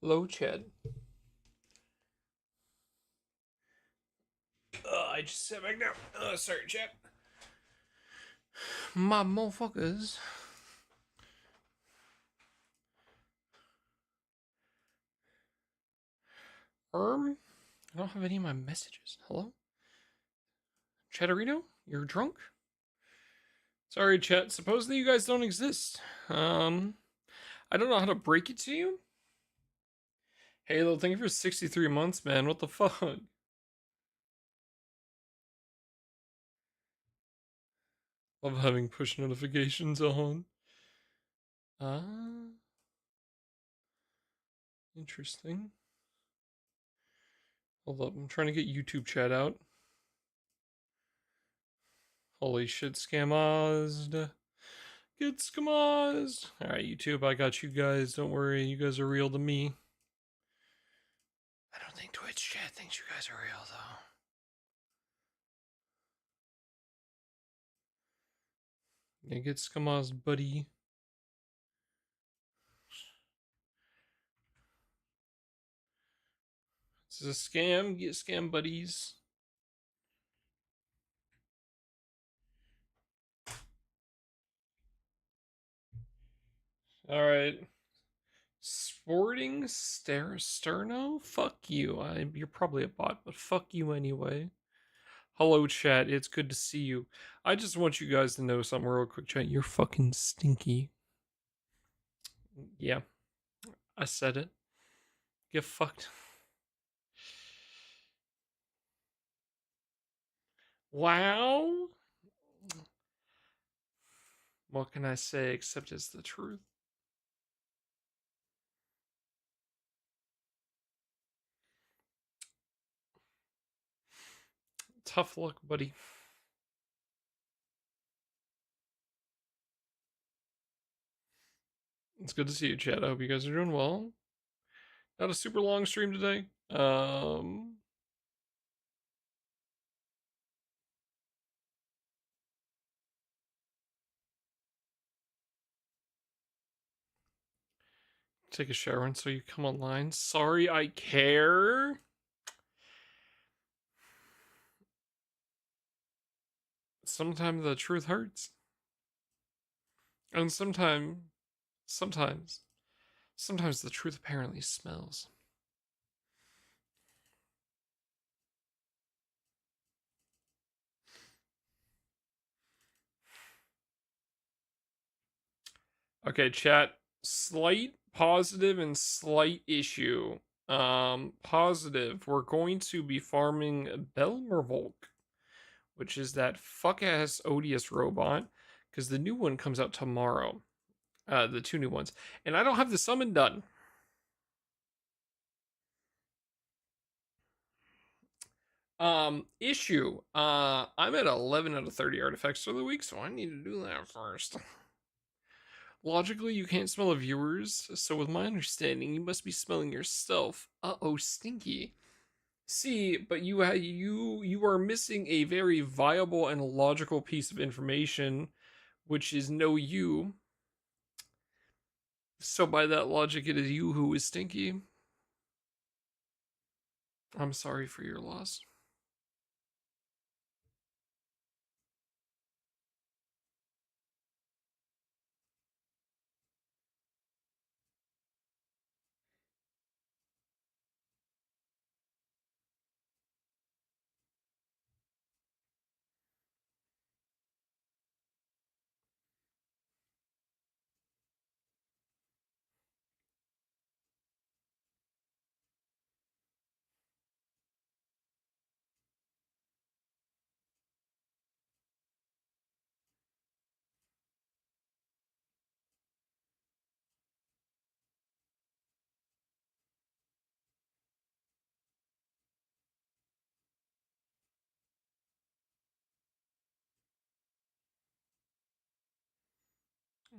Low Chad. I just sat back down. Sorry, Chad. My motherfuckers. I don't have any of my messages. Hello? Chatterino? You're drunk? Sorry, chat. Supposedly you guys don't exist. I don't know how to break it to you. Halo, thank you for 63 months, man. What the fuck? Love having push notifications on. Ah, interesting. Hold up, I'm trying to get YouTube chat out. Holy shit, scamazed. Get scamazed. Alright, YouTube, I got you guys. Don't worry, you guys are real to me. I don't think Twitch chat thinks you guys are real, though. Yeah, get scamazed, buddy. This is a scam. Get scam buddies. Alright. Sporting Sterno? Fuck you. You're probably a bot, but fuck you anyway. Hello, chat. It's good to see you. I just want you guys to know something real quick, chat. You're fucking stinky. Yeah, I said it. Get fucked. Wow. What can I say except it's the truth? Tough luck, buddy. It's good to see you, chat. I hope you guys are doing well. Not a super long stream today. Take a shower and so you come online. Sorry, I care. Sometimes the truth hurts, and sometimes, sometimes the truth apparently smells. Okay, chat. Slight positive and slight issue. Positive. We're going to be farming Belmervolk, which is that fuck ass odious robot, because the new one comes out tomorrow. The two new ones, and I don't have the summon done. Issue. I'm at 11 out of 30 artifacts for the week, so I need to do that first. Logically, you can't smell a viewers, so with my understanding, you must be smelling yourself. Uh-oh, stinky. See, but you are missing a very viable and logical piece of information, which is no you. So by that logic, it is you who is stinky. I'm sorry for your loss.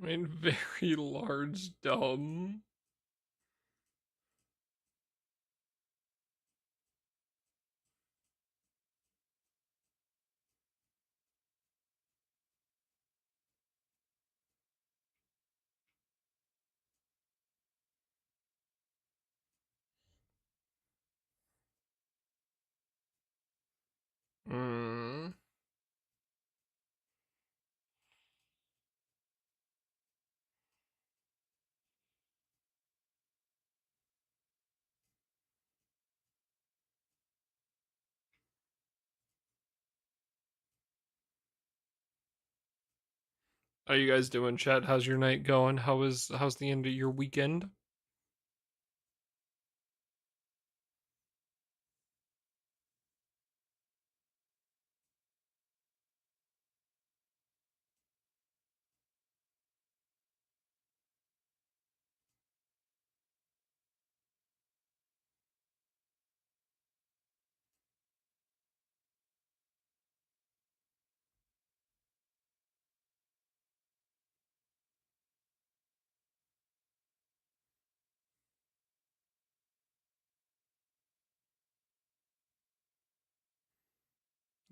I mean, very large dumb. Mm. How you guys doing, chat? How's your night going? How's the end of your weekend?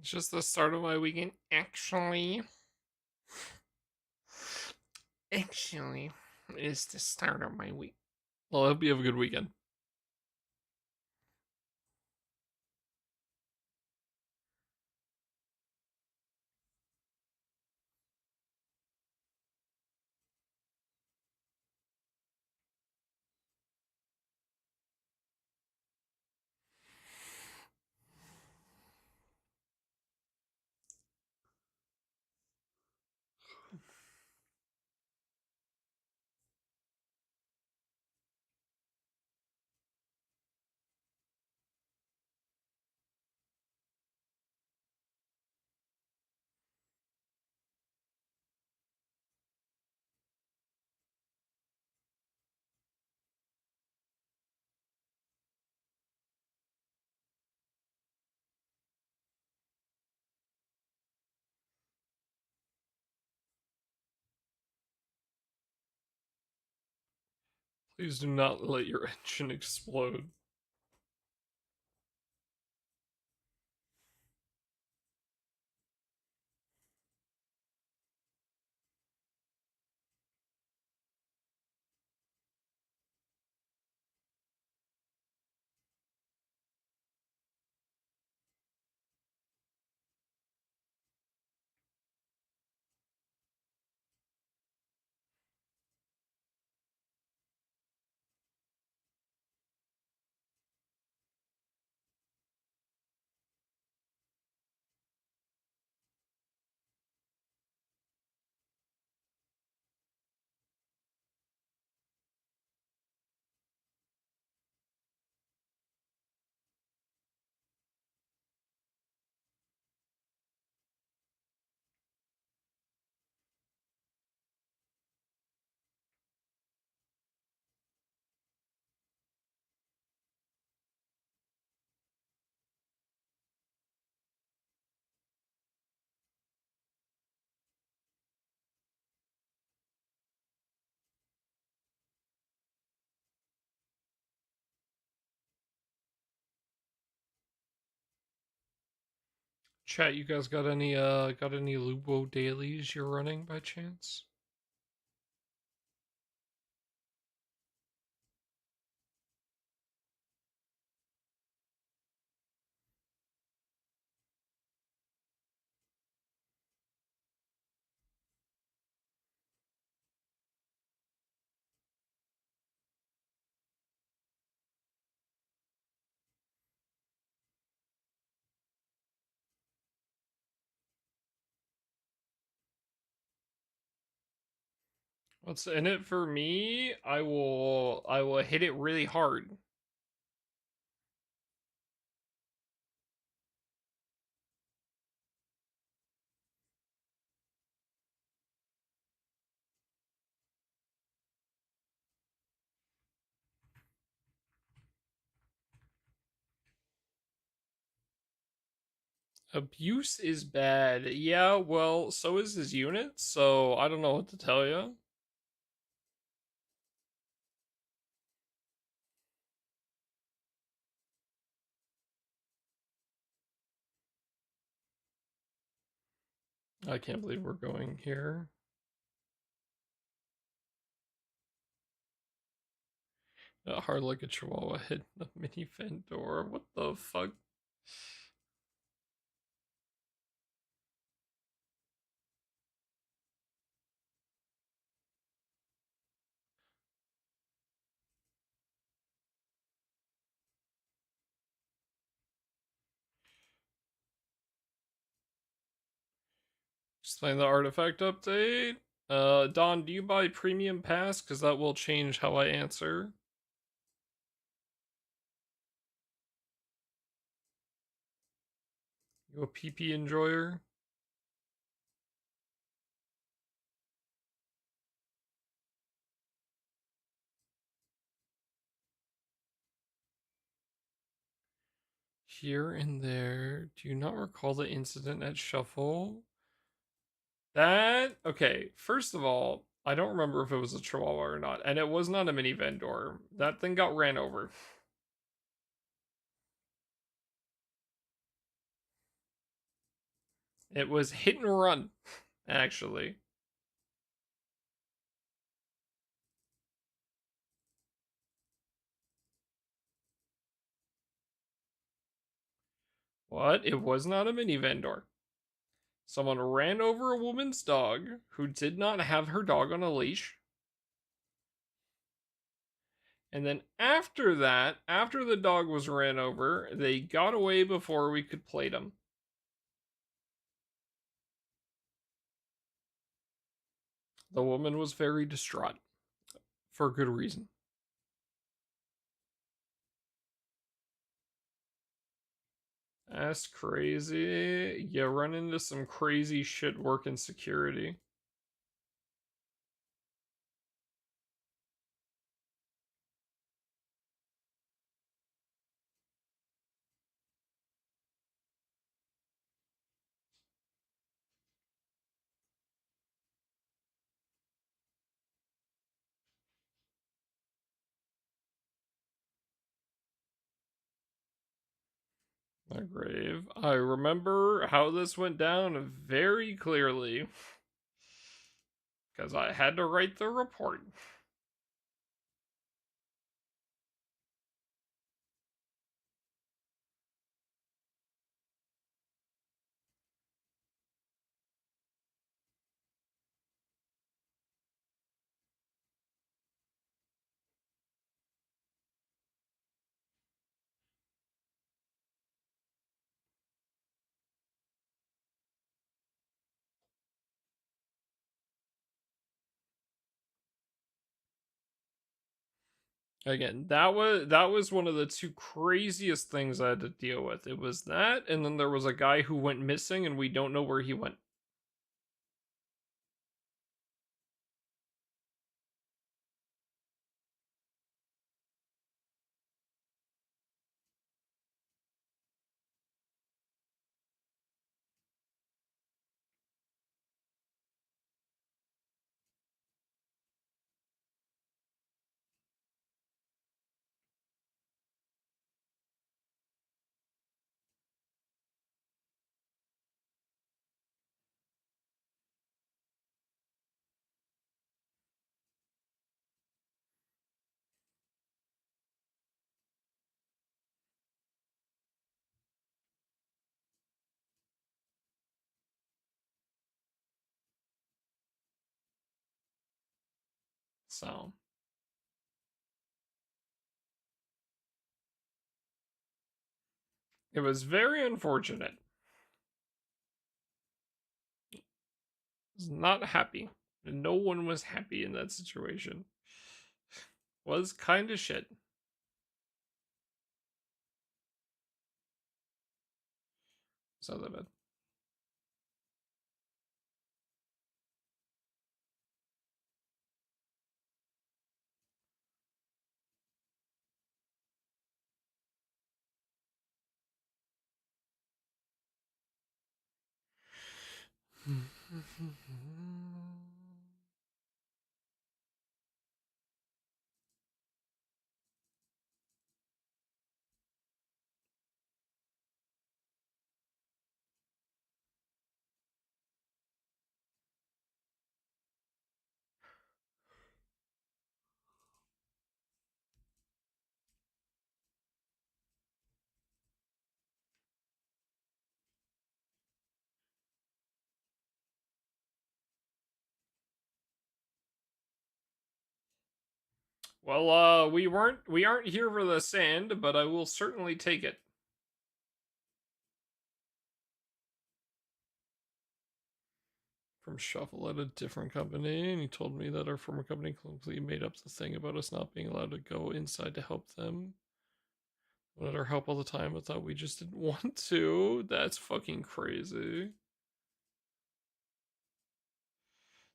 It's just the start of my weekend. Actually, it's the start of my week. Well, I hope you have a good weekend. Please do not let your engine explode. Chat, you guys got any Lubo dailies you're running by chance? What's in it for me? I will hit it really hard. Abuse is bad. Yeah, well, so is his unit, so I don't know what to tell you. I can't believe we're going here. Hard like a chihuahua hitting the minivan door. What the fuck? Explain the artifact update. Don, do you buy premium pass? Because that will change how I answer. You a PP enjoyer? Here and there. Do you not recall the incident at Shuffle? Okay, first of all, I don't remember if it was a Chihuahua or not, and it was not a mini vendor. That thing got ran over. It was hit and run, actually. What? It was not a mini vendor. Someone ran over a woman's dog who did not have her dog on a leash. And then after that, after the dog was ran over, they got away before we could plate them. The woman was very distraught for good reason. That's crazy. You run into some crazy shit working security. My grave. I remember how this went down very clearly because I had to write the report. Again, that was one of the two craziest things I had to deal with. It was that, and then there was a guy who went missing, and we don't know where he went. So it was very unfortunate. I was not happy. No one was happy in that situation. Was kind of shit. So that bad. Well, we aren't here for the sand, but I will certainly take it. from Shuffle at a different company, and he told me that our former company completely made up the thing about us not being allowed to go inside to help them. Wanted our help all the time, but thought we just didn't want to. That's fucking crazy.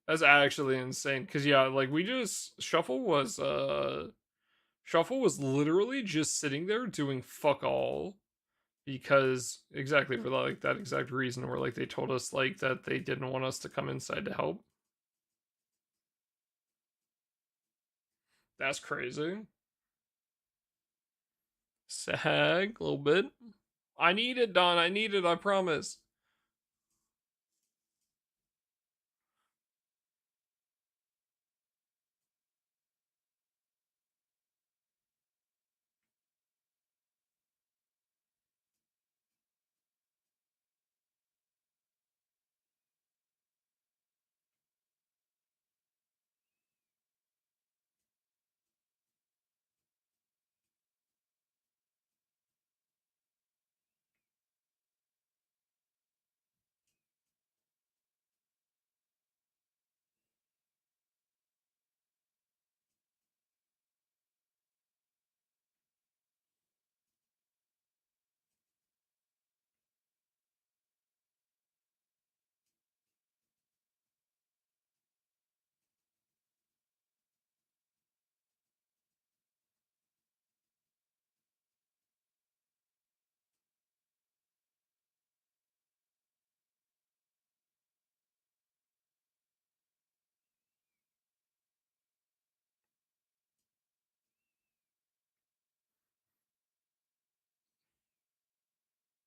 That's actually insane. Cause yeah, like we just Shuffle was literally just sitting there doing fuck all because exactly for like that exact reason where like they told us like that they didn't want us to come inside to help. That's crazy. Sag a little bit. I need it, Don. I need it. I promise.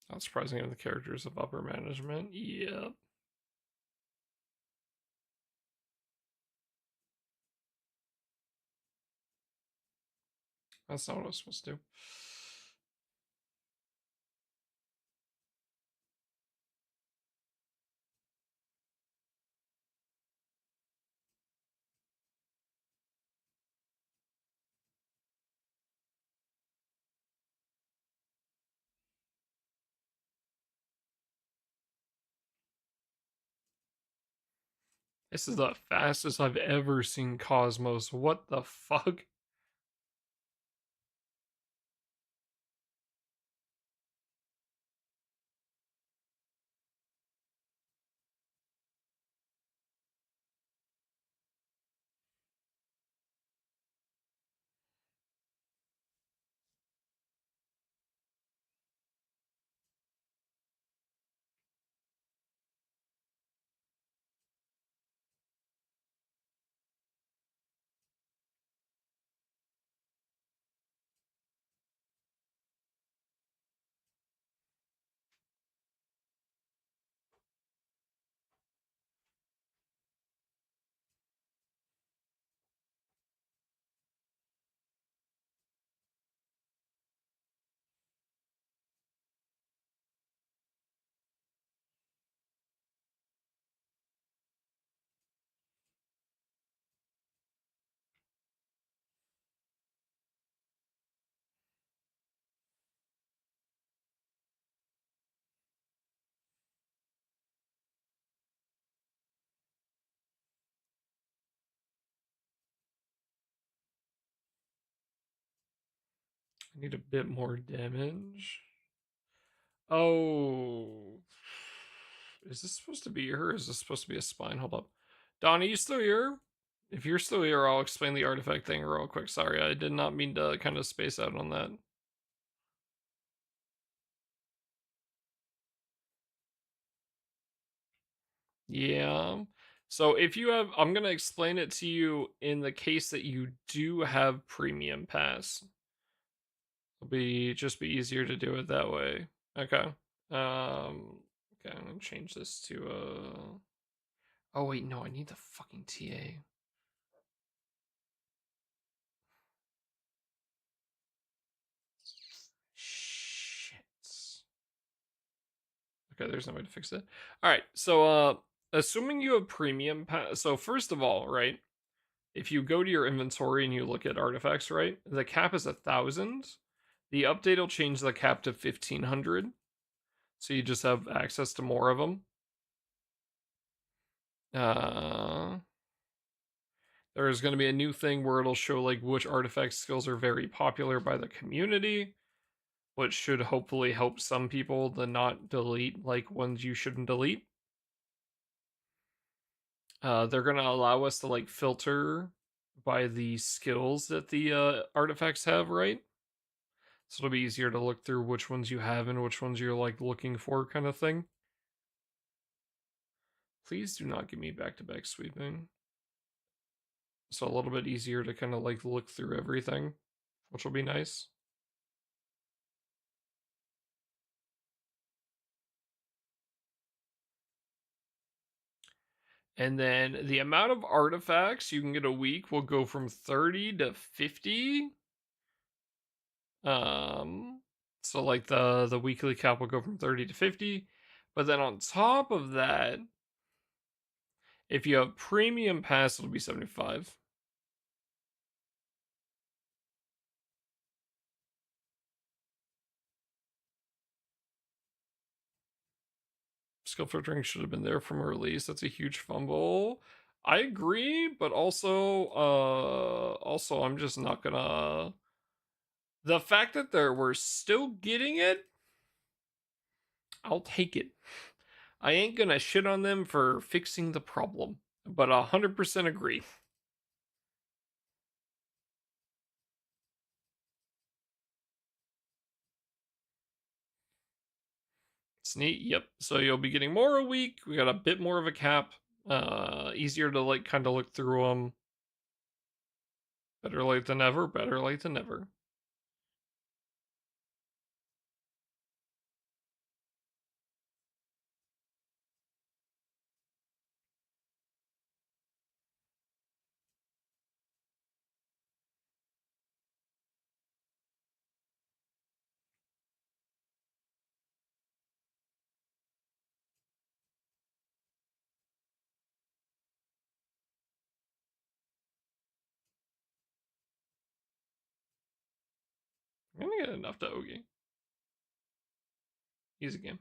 Not surprising of the characters of upper management. Yep. That's not what I was supposed to do. This is the fastest I've ever seen Cosmos. What the fuck? I need a bit more damage. Oh. Is this supposed to be her? Or is this supposed to be a spine? Hold up. Don, are you still here? If you're still here, I'll explain the artifact thing real quick. Sorry, I did not mean to kind of space out on that. Yeah. So if you have, I'm gonna explain it to you in the case that you do have premium pass. It'll be just be easier to do it that way. Okay. Okay, I'm gonna change this to Oh wait, no, I need the fucking TA. Shit. Okay, there's no way to fix it. All right, so assuming you have premium pass, so first of all, right, if you go to your inventory and you look at artifacts, right, the cap is 1,000. The update will change the cap to 1,500, so you just have access to more of them. Uh, there's going to be a new thing where it'll show like which artifact skills are very popular by the community, which should hopefully help some people to not delete like ones you shouldn't delete. They're going to allow us to like filter by the skills that the artifacts have, right? So it'll be easier to look through which ones you have and which ones you're like looking for, kind of thing. Please do not give me back-to-back sweeping. So a little bit easier to kind of like look through everything, which will be nice. And then the amount of artifacts you can get a week will go from 30 to 50. So like the weekly cap will go from 30 to 50. But then on top of that, if you have premium pass, it'll be 75. Skill filtering should have been there from release. That's a huge fumble. I agree, but also I'm just not gonna. The fact that we're still getting it, I'll take it. I ain't gonna shit on them for fixing the problem, but 100% agree. It's neat. Yep. So you'll be getting more a week. We got a bit more of a cap. Easier to like kind of look through them. Better late than never. Better late than never. I'm gonna get enough to Ogi. Easy game.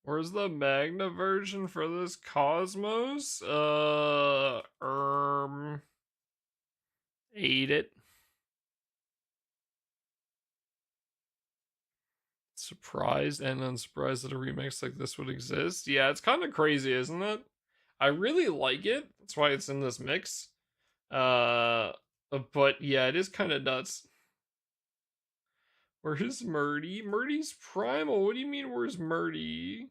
Where's the Magna version for this Cosmos? Ate it. Surprised and unsurprised that a remix like this would exist. Yeah, it's kind of crazy, isn't it? I really like it. That's why it's in this mix. But yeah, it is kind of nuts. Where's Murdy? Murdy's primal. What do you mean, where's Murdy?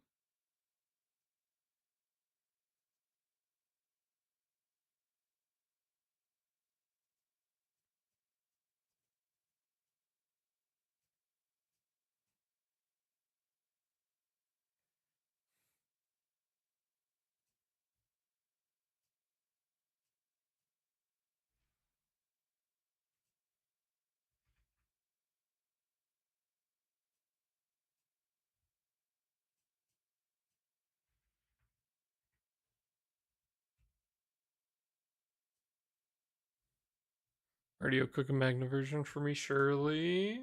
Already will cook a Magna version for me, surely.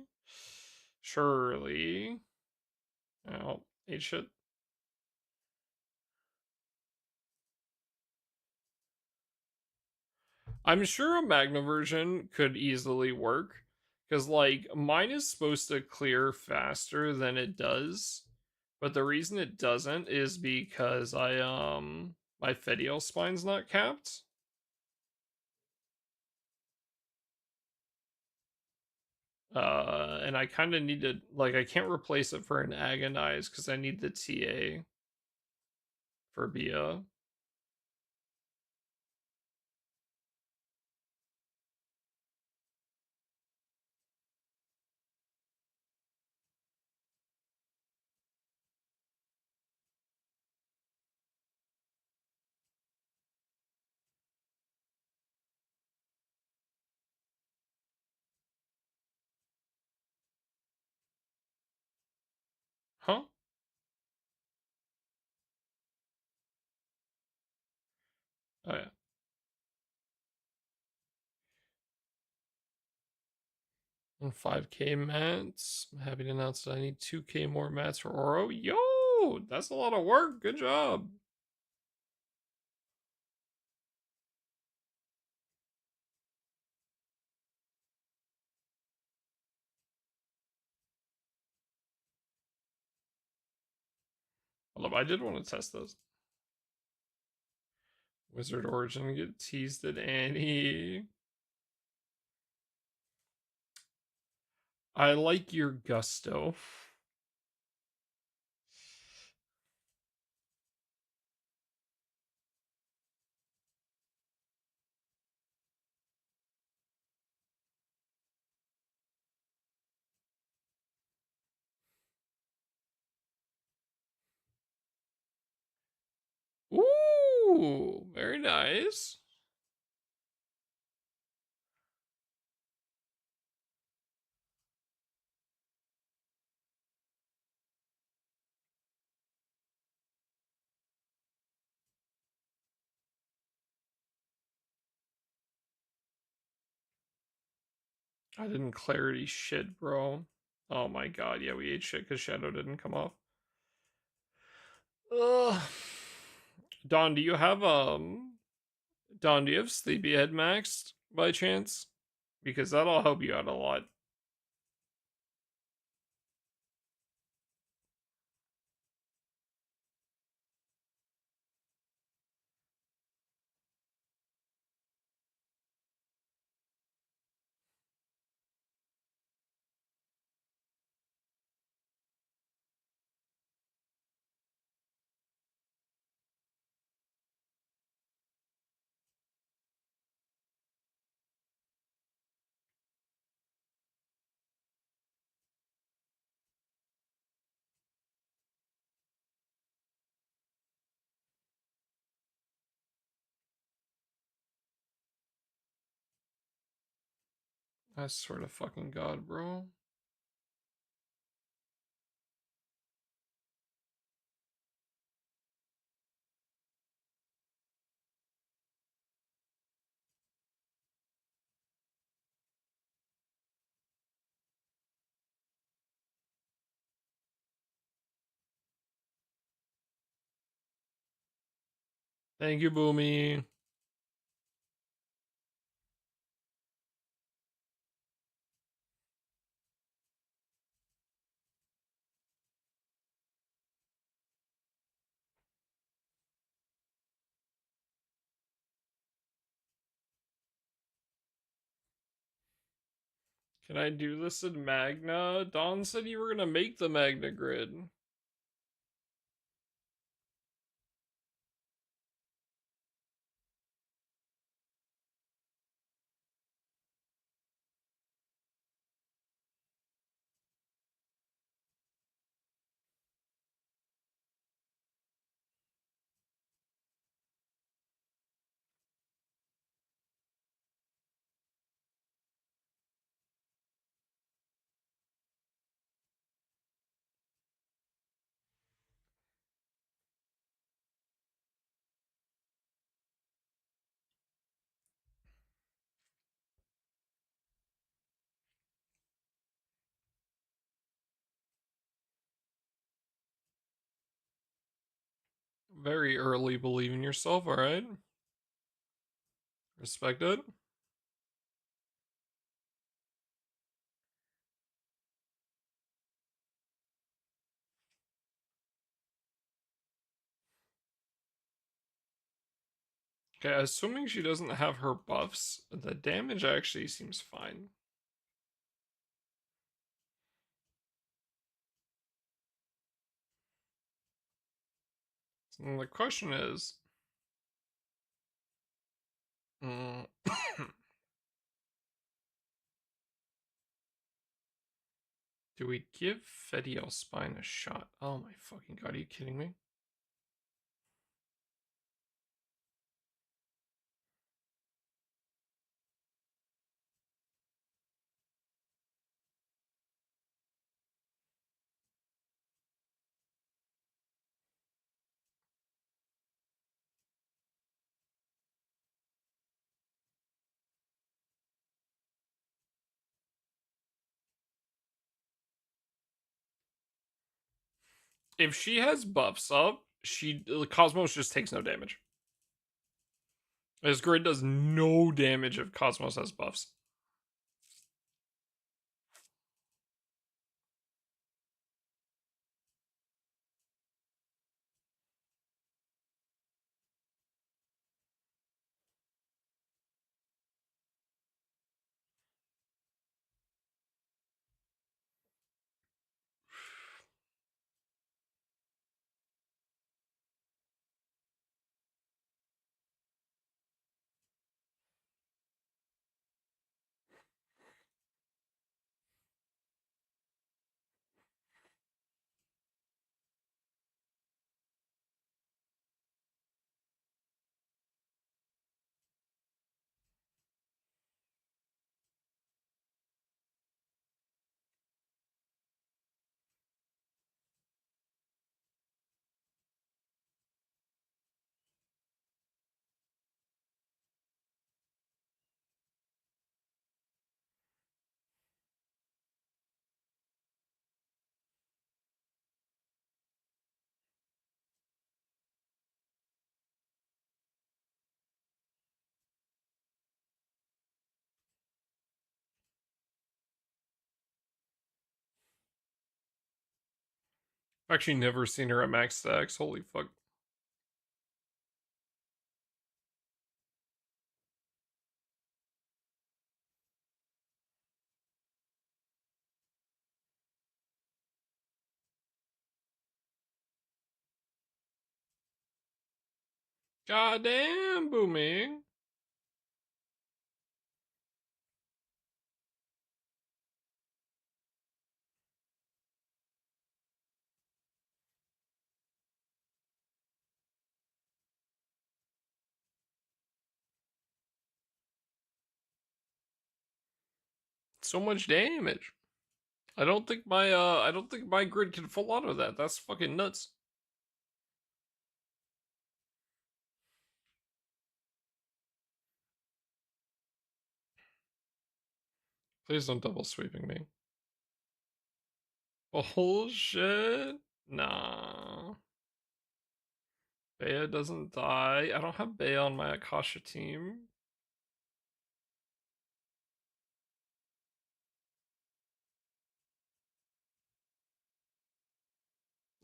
Surely. Oh, ate shit. I'm sure a Magna version could easily work. Because, like, mine is supposed to clear faster than it does. But the reason it doesn't is because my Fedial spine's not capped. And I kind of need to, like, I can't replace it for an Agonize because I need the TA for Bia. Huh? Oh yeah. And 5K mats. I'm happy to announce that I need 2K more mats for Oro. Yo, that's a lot of work. Good job. Although I did want to test those. Wizard Origin get teased at Annie. I like your gusto. Ooh, very nice. I didn't clarity shit, bro. Oh my god, yeah, we ate shit because Shadow didn't come off. Ugh. Don, do you have Don, do you have Sleepyhead maxed by chance? Because that'll help you out a lot. I swear to fucking god, bro. Thank you, Boomy. Can I do this in Magna? Don said you were gonna make the Magna grid. Very early believe in yourself, alright? Respect it. Okay, assuming she doesn't have her buffs, the damage actually seems fine. And the question is, mm, do we give Fediel Spine a shot? Oh my fucking god, are you kidding me? If she has buffs up, Cosmos just takes no damage. His grid does no damage if Cosmos has buffs. I've actually never seen her at max stacks. Holy fuck. Goddamn, booming. So much damage. I don't think my grid can full auto that. That's fucking nuts. Please don't double sweeping me. Bullshit. Nah. Bea doesn't die. I don't have Bea on my Akasha team.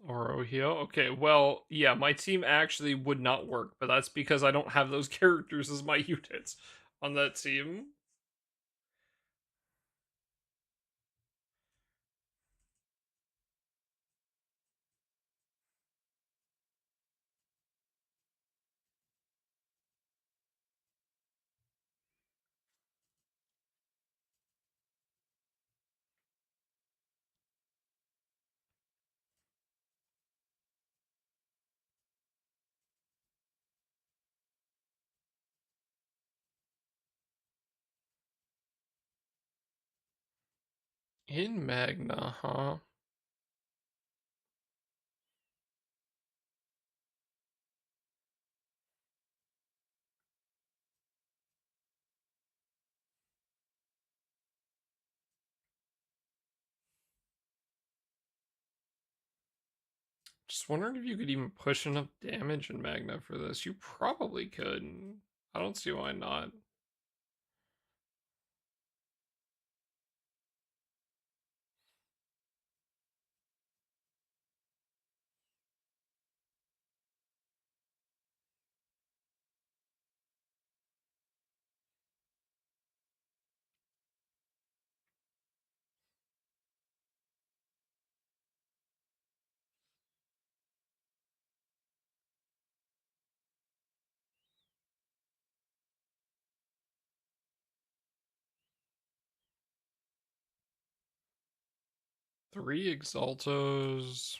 Orohio. Okay, well, yeah, my team actually would not work, but that's because I don't have those characters as my units on that team. In Magna, huh? Just wondering if you could even push enough damage in Magna for this. You probably could. I don't see why not. Three Exaltos.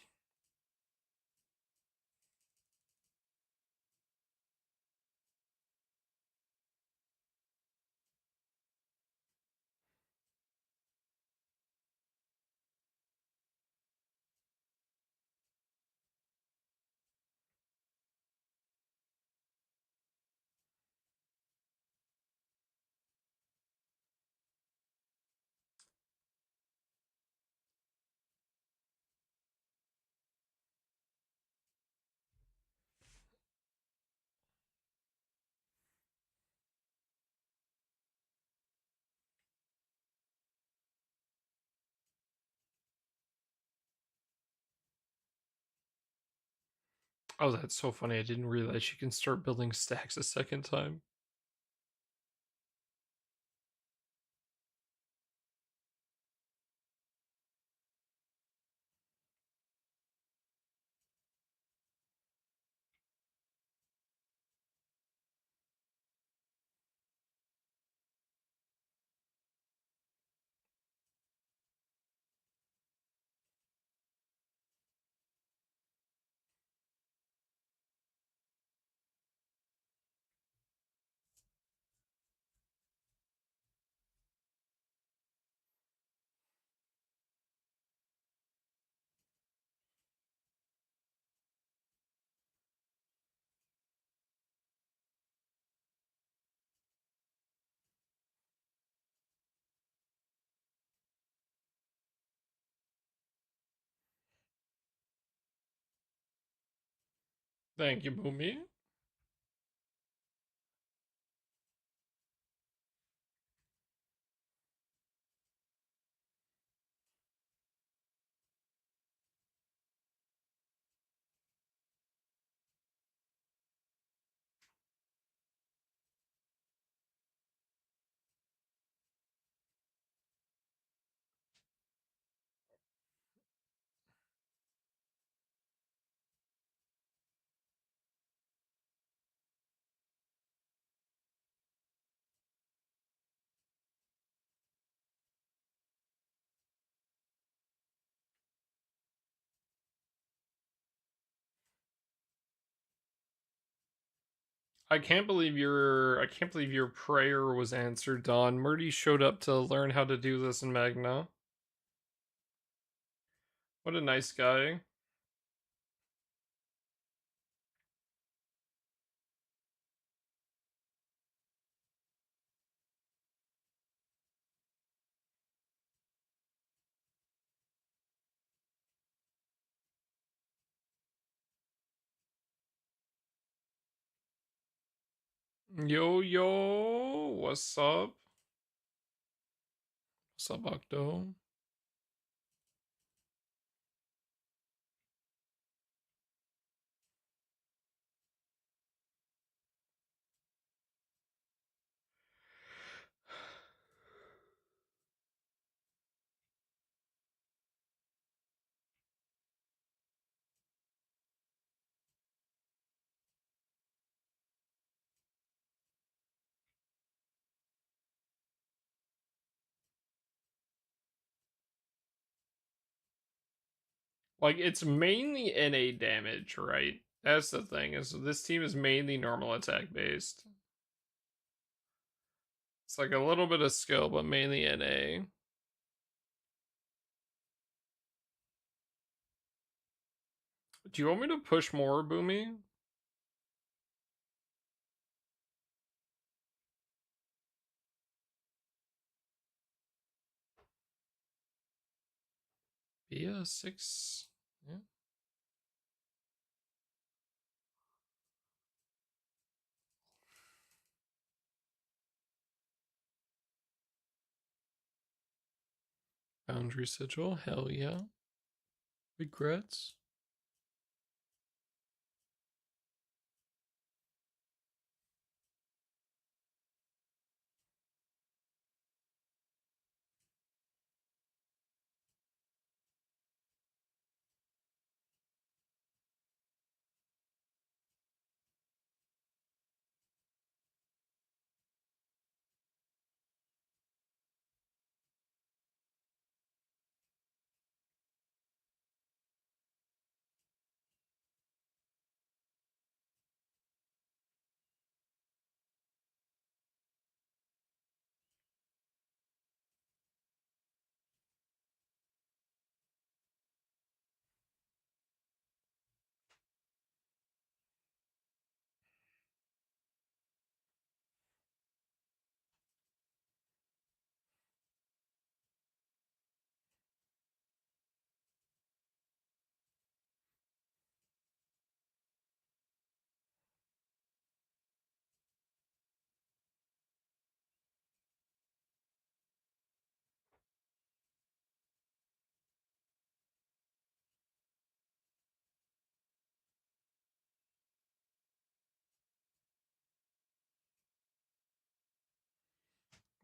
Oh, that's so funny. I didn't realize you can start building stacks a second time. Thank you, Boomy. I can't believe your prayer was answered, Don. Murdy showed up to learn how to do this in Magna. What a nice guy. Yo yo, what's up? What's up, Octo? Like, it's mainly NA damage, right? That's the thing, is this team is mainly normal attack based. It's like a little bit of skill, but mainly NA. Do you want me to push more, Boomy? Yeah, 6. Yeah. Boundary sigil, hell yeah. Regrets.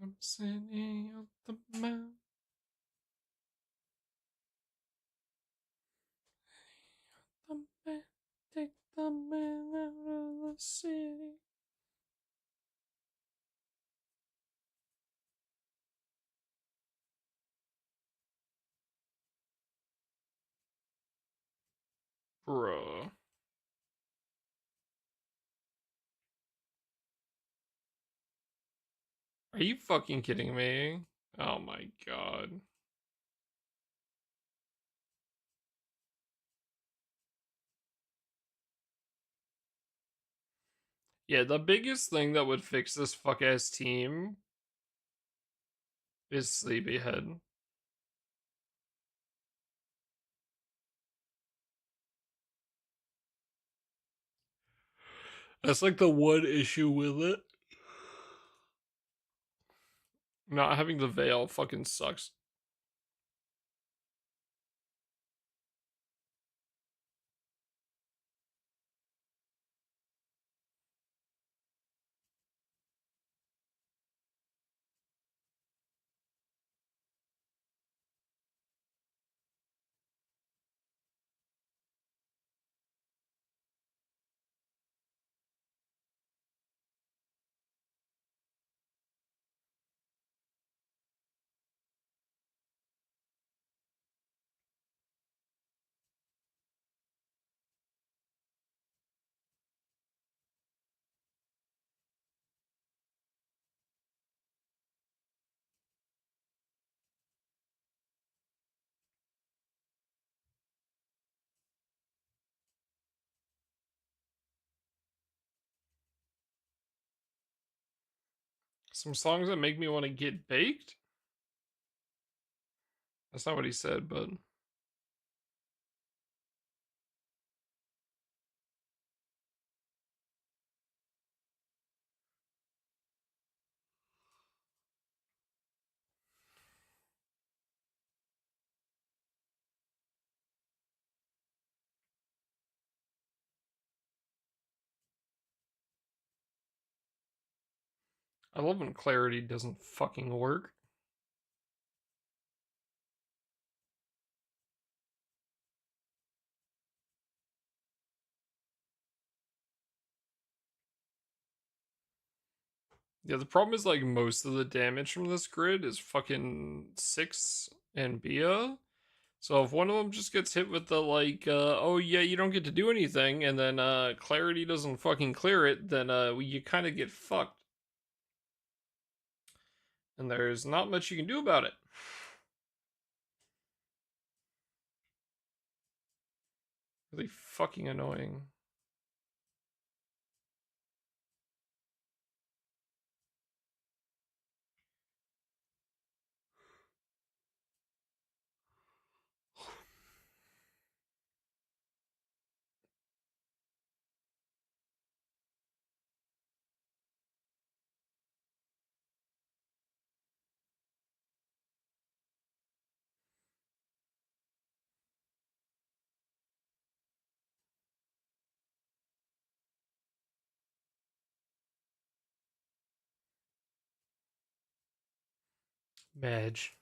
I'm sitting on the mountain. Take the man out of the city. Bruh. Are you fucking kidding me? Oh my god. Yeah, the biggest thing that would fix this fuck ass team is Sleepyhead. That's like the one issue with it. Not having the veil fucking sucks. Some songs that make me want to get baked? That's not what he said, but I love when clarity doesn't fucking work. Yeah, the problem is like most of the damage from this grid is fucking Six and Bia. So if one of them just gets hit with the like, oh yeah, you don't get to do anything, and then clarity doesn't fucking clear it, then you kind of get fucked, and there's not much you can do about it. Really fucking annoying. Madge.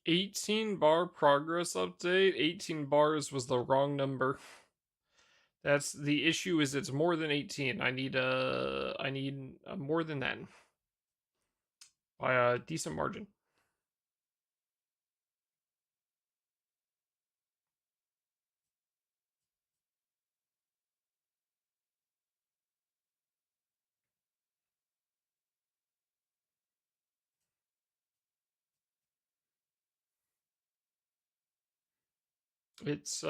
18 bar progress update. 18 bars was the wrong number. That's the issue. Is it's more than 18. I need more than that by a decent margin. It's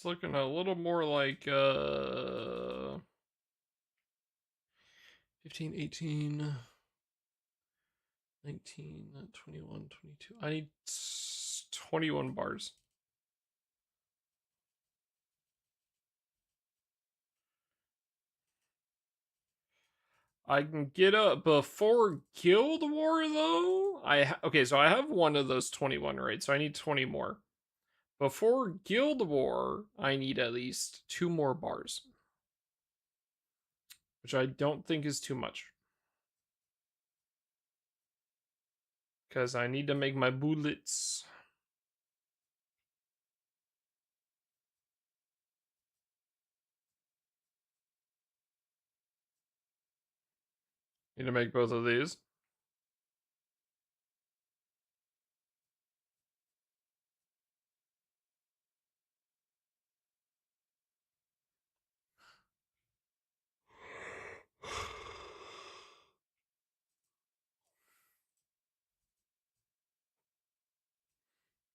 looking a little more like 15, 18, 19, 21, 22. I need 21 bars. I can get up before Guild War though. Okay, so I have one of those 21, right? So I need 20 more. Before Guild War, I need at least 2 more bars, which I don't think is too much. Because I need to make my bullets. Need to make both of these.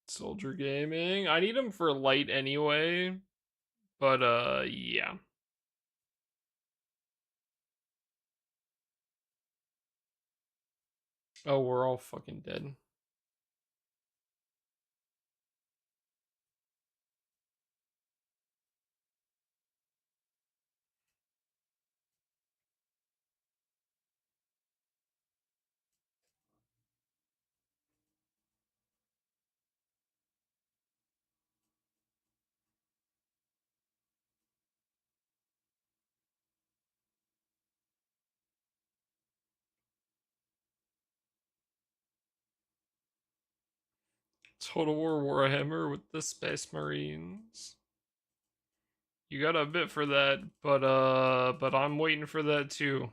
Soldier Gaming. I need them for light anyway. But yeah. Oh, we're all fucking dead. Total War Warhammer with the Space Marines. You got a bit for that, but I'm waiting for that too.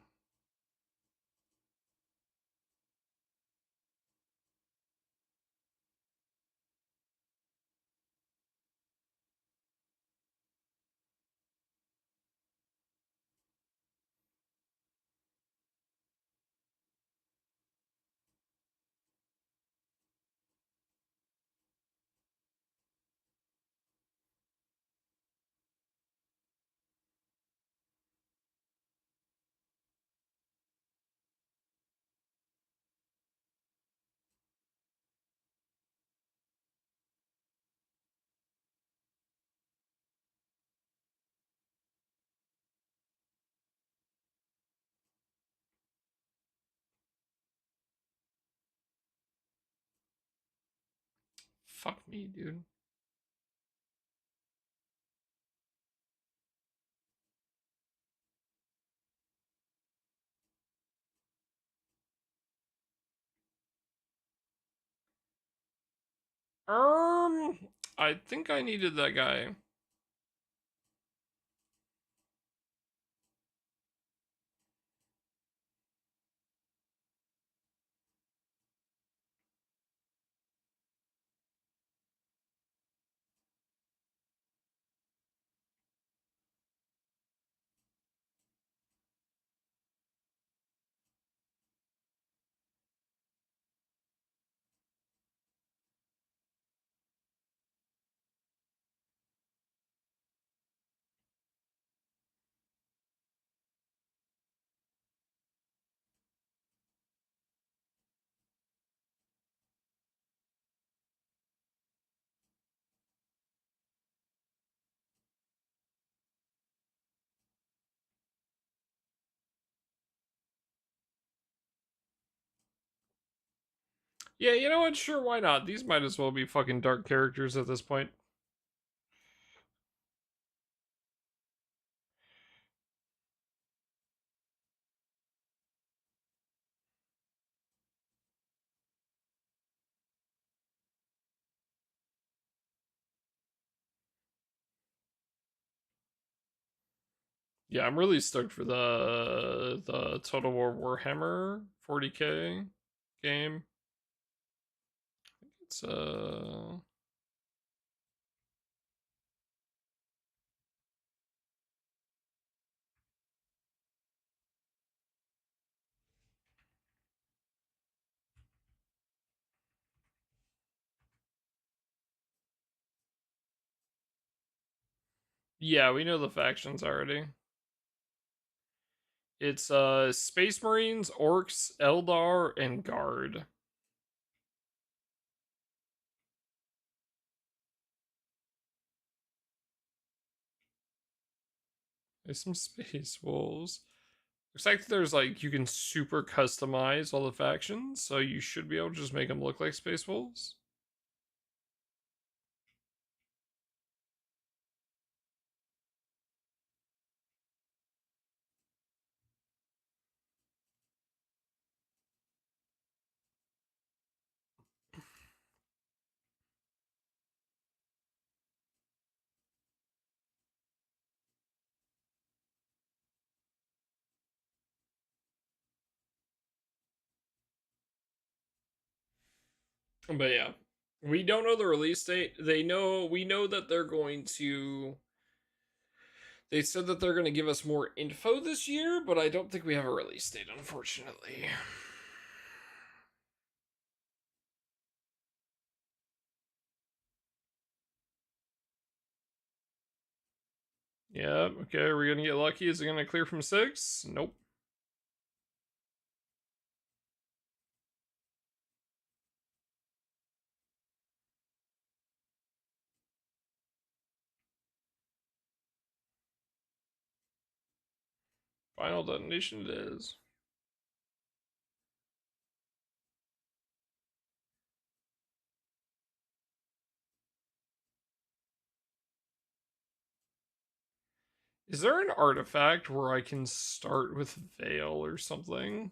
Fuck me, dude. Um, I think I needed that guy. Yeah, you know what? Sure, why not? These might as well be fucking dark characters at this point. Yeah, I'm really stoked for the Total War Warhammer 40K game. It's yeah, we know the factions already. It's Space Marines, Orcs, Eldar, and Guard. There's some Space Wolves. Looks like there's like you can super customize all the factions, so you should be able to just make them look like Space Wolves. But yeah, we don't know the release date. We know that they're going to. They said that they're going to give us more info this year, but I don't think we have a release date, unfortunately. Yeah, okay, are we gonna get lucky? Is it gonna clear from 6? Nope. Final detonation it is. Is there an artifact where I can start with Veil or something?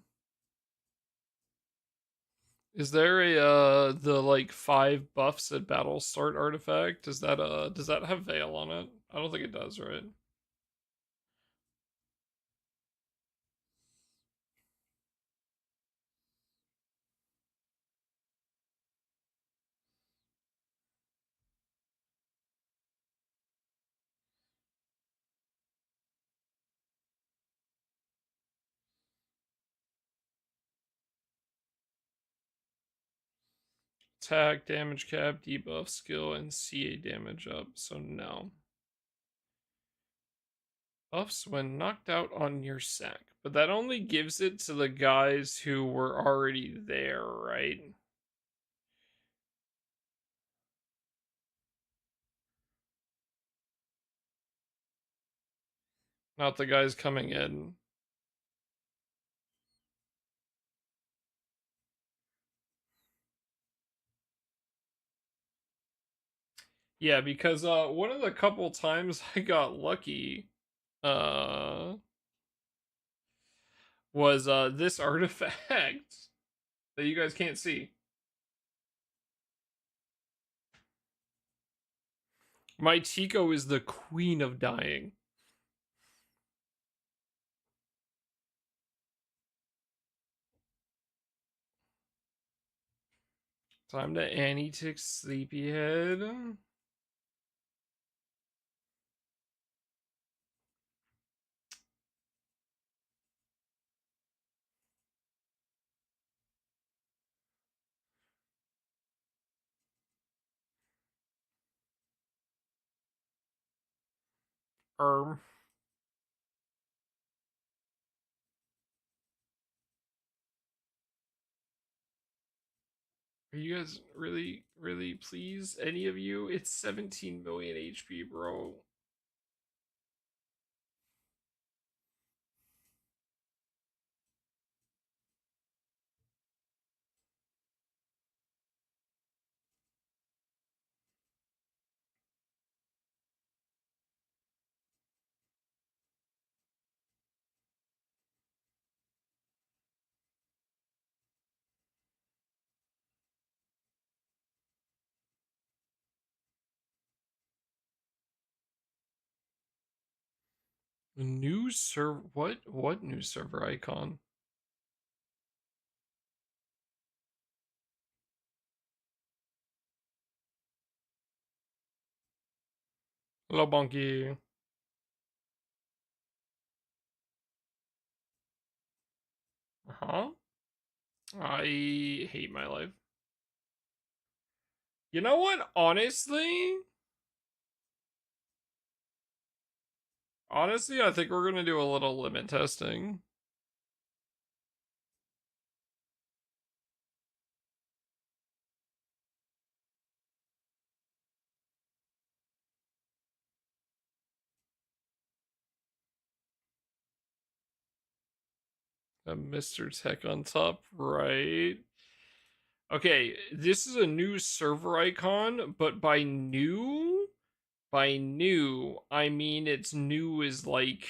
Is there a the like 5 buffs at battle start artifact? Does that have Veil on it? I don't think it does, right? Attack, damage cap, debuff, skill, and CA damage up, so no. Buffs when knocked out on your sack. But that only gives it to the guys who were already there, right? Not the guys coming in. Yeah, because one of the couple times I got lucky uh was this artifact that you guys can't see. My Tico is the queen of dying. Time to Annie tick sleepyhead. Are you guys really please? Any of you? It's 17 million HP, bro. New server? What new server icon? Hello, Bonky. Huh? I hate my life. You know what? Honestly, I think we're gonna do a little limit testing. A Mr. Tech on top right. Okay, this is a new server icon, but by new, I mean it's new is like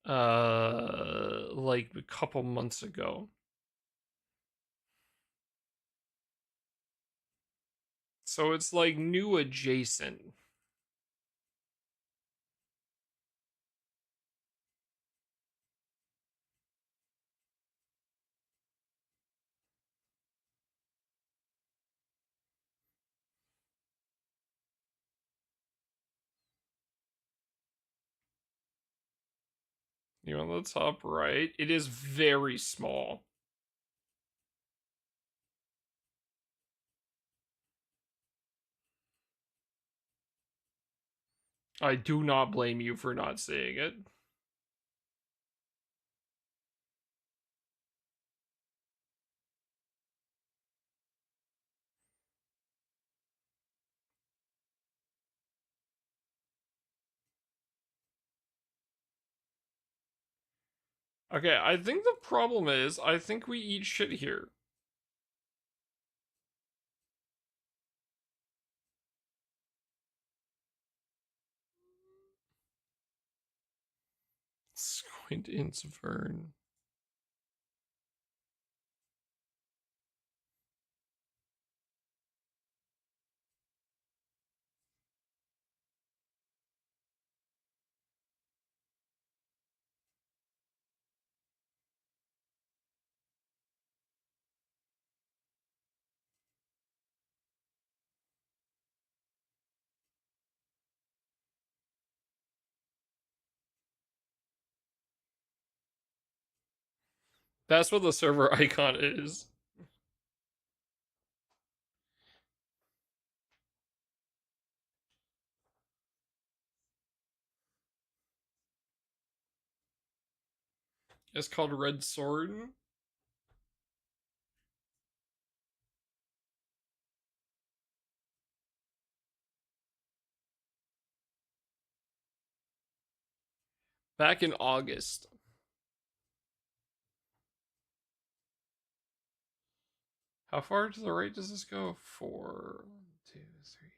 a couple months ago. So it's like new adjacent. You on the top right. It is very small. I do not blame you for not seeing it. Okay, I think the problem is I think we eat shit here. Squint in Severn. That's what the server icon is. It's called Red Sword. Back in August. How far to the right does this go? 4, 1, 2, 3.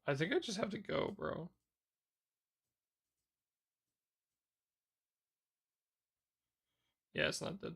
I think I just have to go, bro. Yeah, it's not dead.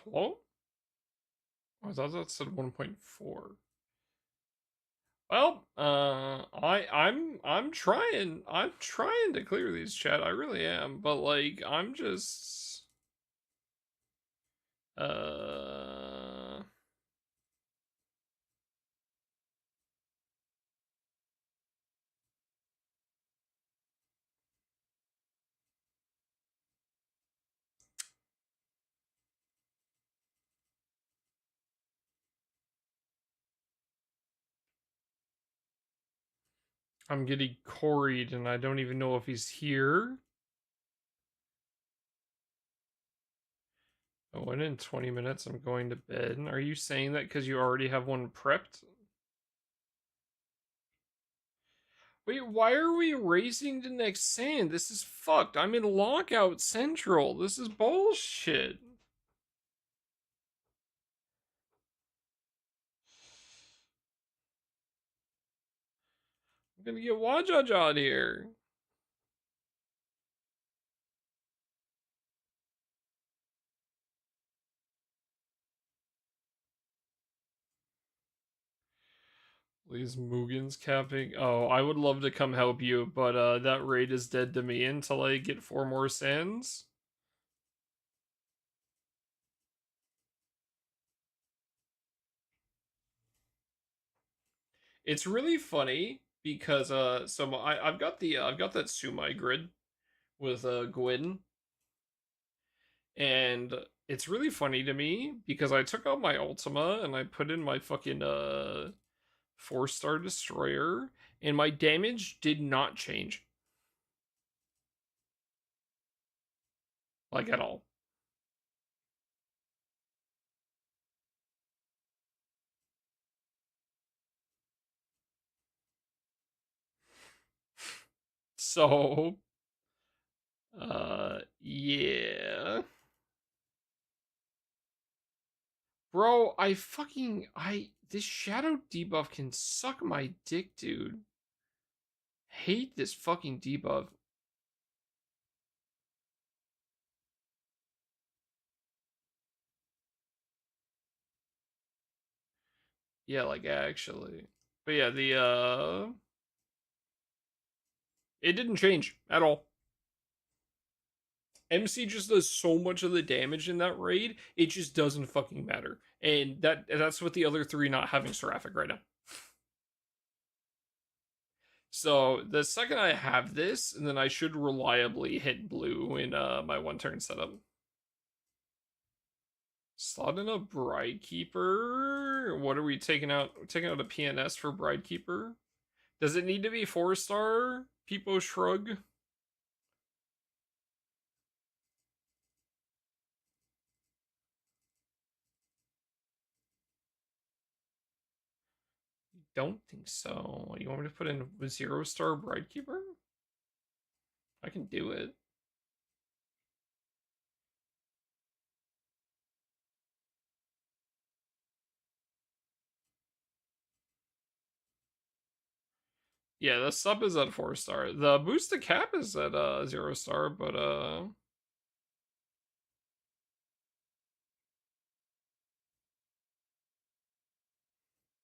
Hello? I thought that said 1.4. Well, I'm trying. I'm trying to clear these, chat. I really am, but like I'm just uh I'm getting corried and I don't even know if he's here. Oh, and in 20 minutes I'm going to bed. Are you saying that because you already have one prepped? Wait, why are we racing to next sand? This is fucked. I'm in lockout central. This is bullshit. I'm gonna get Wajajad here. These Mugen's capping. Oh, I would love to come help you, but that raid is dead to me until I get 4 more sands. It's really funny because I've got that Sumai grid with Gwyn, and it's really funny to me because I took out my Ultima and I put in my fucking 4-star destroyer, and my damage did not change, like, at all. So yeah. Bro, I this shadow debuff can suck my dick, dude. Hate this fucking debuff. Yeah, like, actually. But yeah, the it didn't change at all. MC just does so much of the damage in that raid, it just doesn't fucking matter. And that's with the other three not having Seraphic right now. So the second I have this, and then I should reliably hit blue in my 1-turn setup. Slot in a Bridekeeper. What are we taking out? We're taking out a PNS for Bridekeeper. Does it need to be 4-star? Peepo Shrug. Don't think so. You want me to put in a 0-star Bridekeeper? I can do it. Yeah, the sub is at 4-star. The boost to cap is at 0-star, but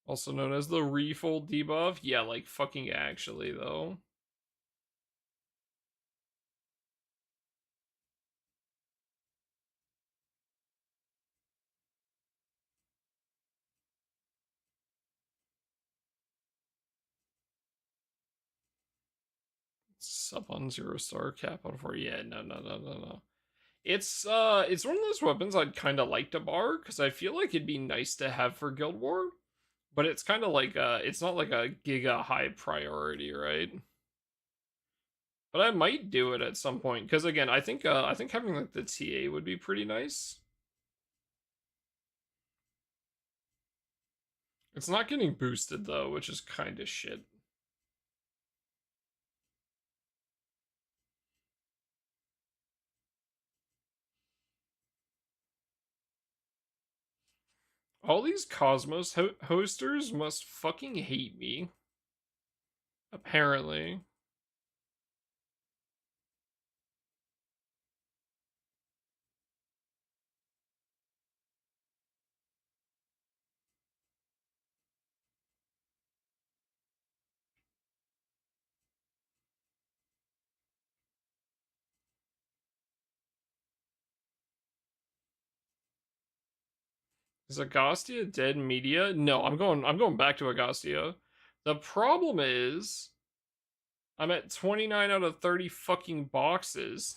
also known as the refold debuff. Yeah, like, fucking actually though. Sub on 0-star, cap on 4. Yeah, no. It's one of those weapons I'd kind of like to bar because I feel like it'd be nice to have for Guild War, but it's kind of like it's not like a giga high priority, right? But I might do it at some point because, again, I think having like the TA would be pretty nice. It's not getting boosted though, which is kind of shit. All these Cosmos hosters must fucking hate me. Apparently. Is Agostia dead media? No, I'm going back to Agostia. The problem is I'm at 29 out of 30 fucking boxes.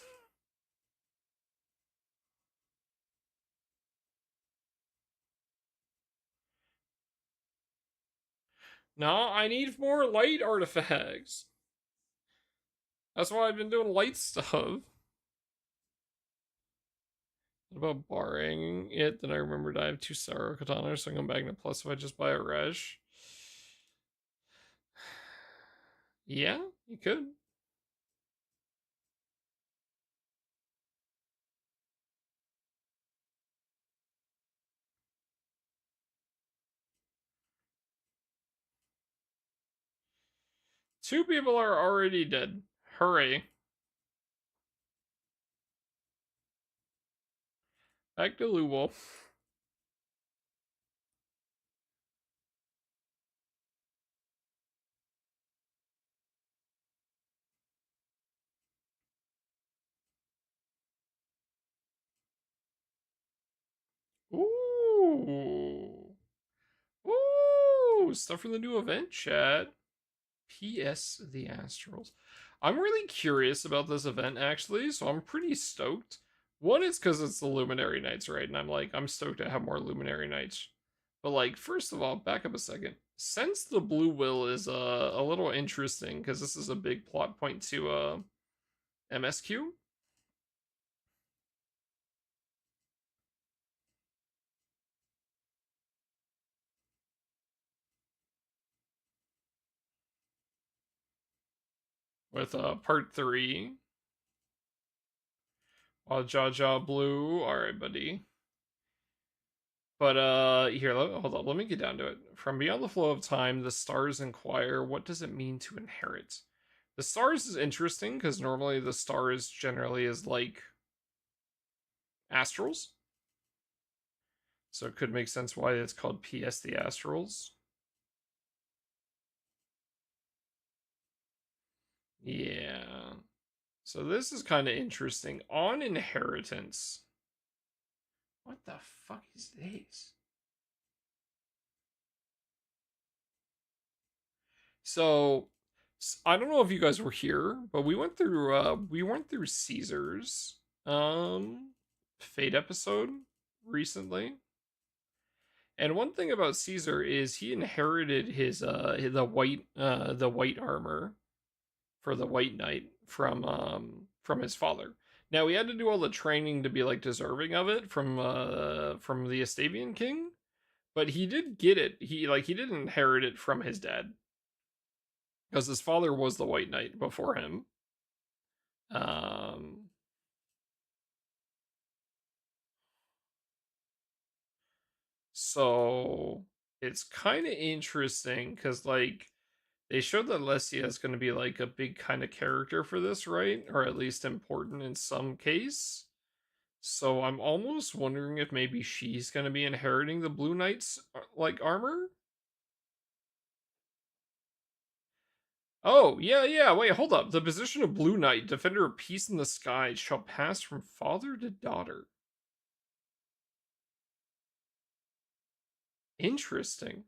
No, I need more light artifacts. That's why I've been doing light stuff. What about barring it? Then I remembered I have 2 Sorrow Katana, so I'm going back to plus if I just buy a Resh. Yeah, you could. Two people are already dead. Hooray. Back to Luwolf. Ooh. Ooh, Oh, stuff from the new event chat. P.S. the Astrals. I'm really curious about this event actually, so I'm pretty stoked. One is because it's the Luminary Nights, right? And I'm stoked to have more Luminary Nights. But like, first of all, back up a second. Since the Blue Will is a little interesting because this is a big plot point to MSQ. With part 3. Jaw Jaw Blue. Alright, buddy. But here, hold on. Let me get down to it. From beyond the flow of time, the stars inquire, what does it mean to inherit? The stars is interesting because normally the stars generally is like astrals. So it could make sense why it's called PS the Astrals. Yeah. So this is kind of interesting. On inheritance. What the fuck is this? So I don't know if you guys were here, but we went through Caesar's Fate episode recently. And one thing about Caesar is he inherited his the white armor for the White Knight from his father. Now he had to do all the training to be like deserving of it from the Estavian king, but he did get it. He didn't inherit it from his dad because his father was the White Knight before him. Um, so it's kind of interesting because like they showed that Lesia is going to be like a big kind of character for this, right? Or at least important in some case. So I'm almost wondering if maybe she's going to be inheriting the Blue Knight's like armor. Oh, yeah, yeah. Wait, hold up. The position of Blue Knight, defender of peace in the sky, shall pass from father to daughter. Interesting.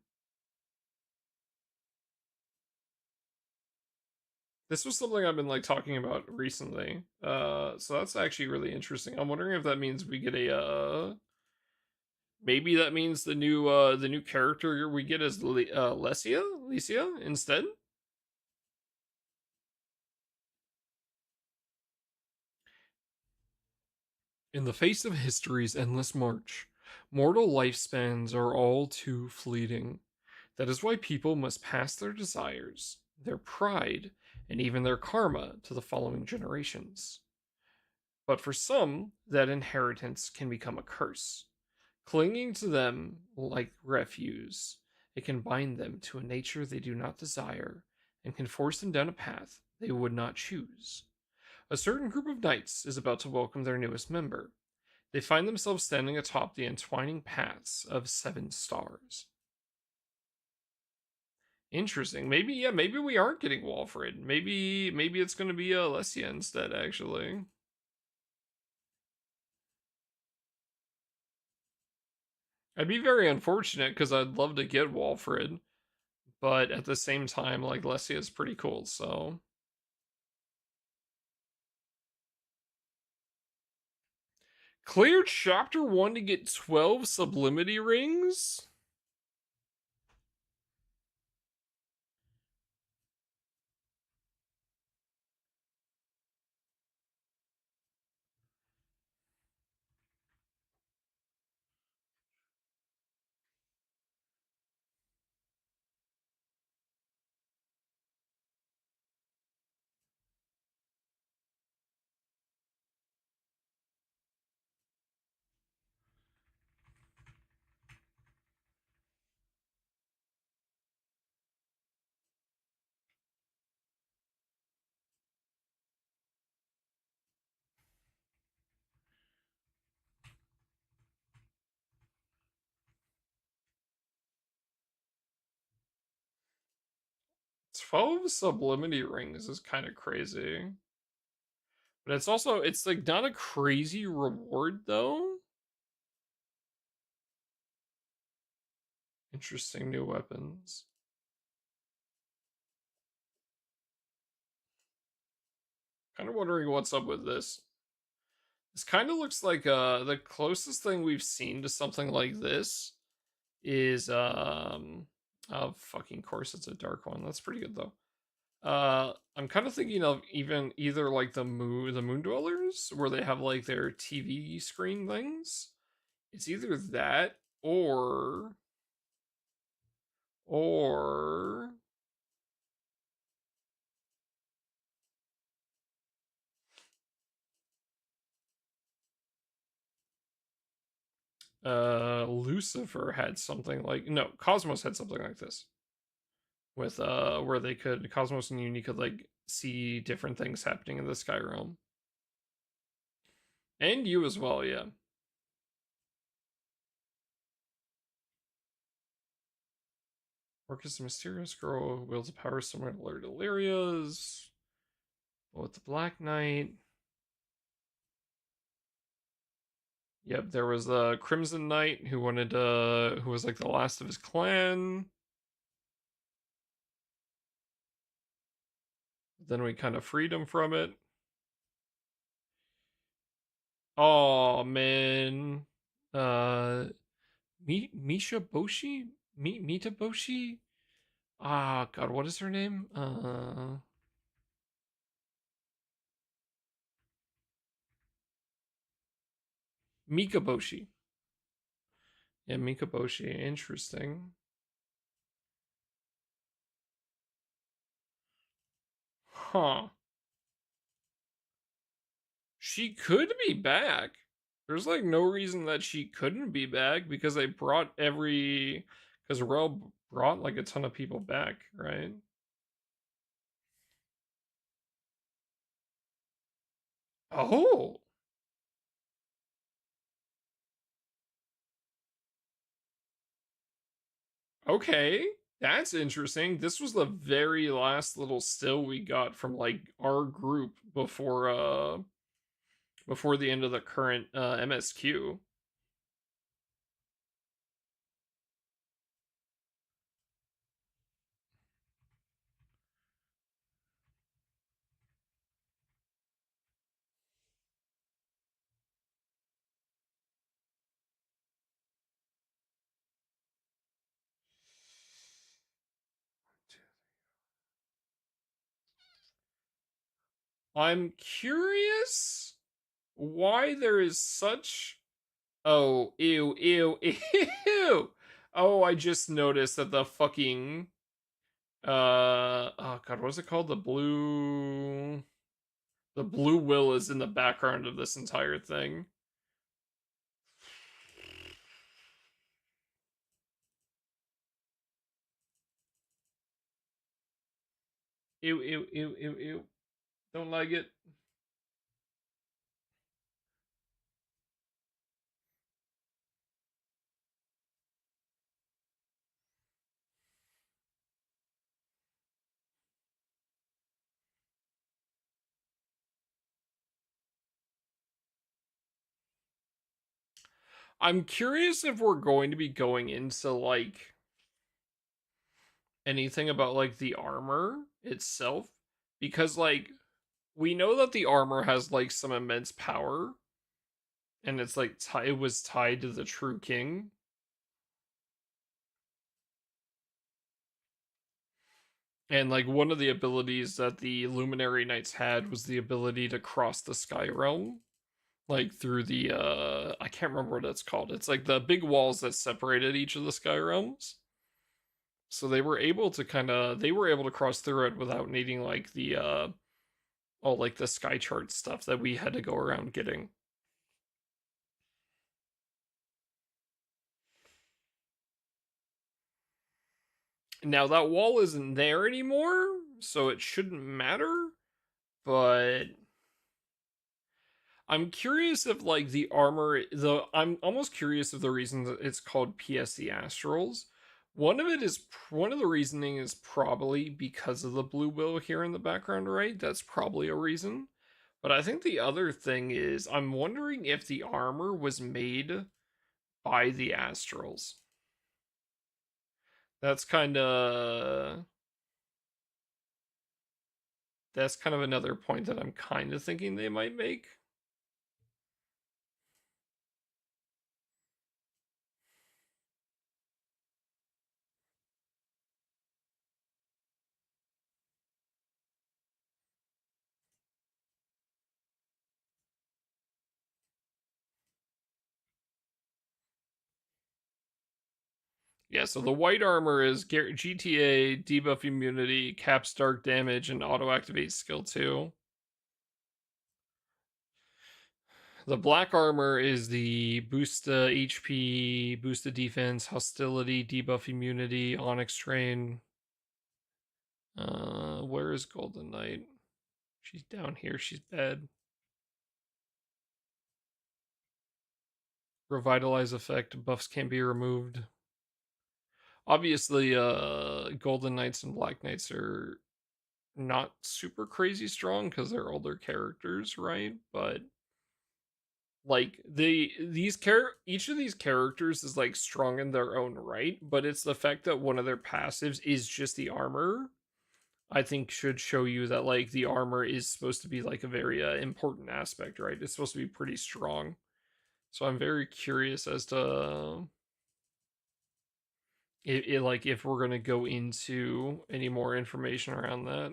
This was something I've been like talking about recently. So that's actually really interesting. I'm wondering if that means we get a maybe that means the new character we get is Lesia instead. In the face of history's endless march, mortal lifespans are all too fleeting. That is why people must pass their desires, their pride, and even their karma to the following generations. But for some, that inheritance can become a curse. Clinging to them like refuse, it can bind them to a nature they do not desire and can force them down a path they would not choose. A certain group of knights is about to welcome their newest member. They find themselves standing atop the entwining paths of 7 stars. Interesting. Maybe yeah, maybe we aren't getting Walfred. Maybe it's gonna be Alessia instead, actually. I'd be very unfortunate because I'd love to get Walfred, but at the same time, like Lesia is pretty cool, so clear chapter 1 to get 12 sublimity rings? 12 sublimity rings is kind of crazy. But it's like not a crazy reward though. Interesting new weapons. Kind of wondering what's up with this. This kind of looks like the closest thing we've seen to something like this is oh fucking course it's a dark one. That's pretty good though. I'm kind of thinking of even either like the moon dwellers where they have like their TV screen things. It's either that or Lucifer had something like no, Cosmos had something like this with where they could Cosmos and Uni could like see different things happening in the sky realm. And you as well, yeah. Orcus, the mysterious girl, wields a power similar to Lord Deliria's. With the Black Knight. Yep, there was the Crimson Knight who wanted to, who was like the last of his clan. Then we kind of freed him from it. Oh man, uh, Misha Boshi, Mita Boshi. Ah, God, what is her name? Mika Boshi. Yeah, Mika Boshi. Interesting. Huh. She could be back. There's like no reason that she couldn't be back because they brought every because Rel brought like a ton of people back, right? Oh, okay. That's interesting. This was the very last little still we got from like our group before the end of the current MSQ. I'm curious why there is such oh, ew, ew, ew. Oh, I just noticed that the fucking oh god, what is it called? The blue will is in the background of this entire thing. Ew, ew, ew, ew, ew. Don't like it. I'm curious if we're going to be going into like anything about like the armor itself because like we know that the armor has like some immense power and it's like it was tied to the true king. And like one of the abilities that the Luminary Knights had was the ability to cross the Sky Realm, like through the I can't remember what it's called. It's like the big walls that separated each of the Sky Realms. So they were able to cross through it without needing like the all like the sky chart stuff that we had to go around getting. Now that wall isn't there anymore, so it shouldn't matter, but I'm curious if like the armor the I'm almost curious if the reason that it's called PSC Astrals. One of the reasoning is probably because of the blue will here in the background, right? That's probably a reason. But I think the other thing is I'm wondering if the armor was made by the Astrals. That's kind of That's kind of another point that I'm kind of thinking they might make. Yeah, so the white armor is GTA, debuff immunity, caps dark damage, and auto activate skill 2. The black armor is the boost HP, boost defense, hostility, debuff immunity, onyx train. Where is Golden Knight? She's down here. She's bad. Revitalize effect. Buffs can be removed. Obviously, Golden Knights and Black Knights are not super crazy strong because they're older characters, right? But like each of these characters is like strong in their own right, but it's the fact that one of their passives is just the armor, I think should show you that like the armor is supposed to be like a very important aspect, right? It's supposed to be pretty strong. So I'm very curious as to like if we're gonna go into any more information around that.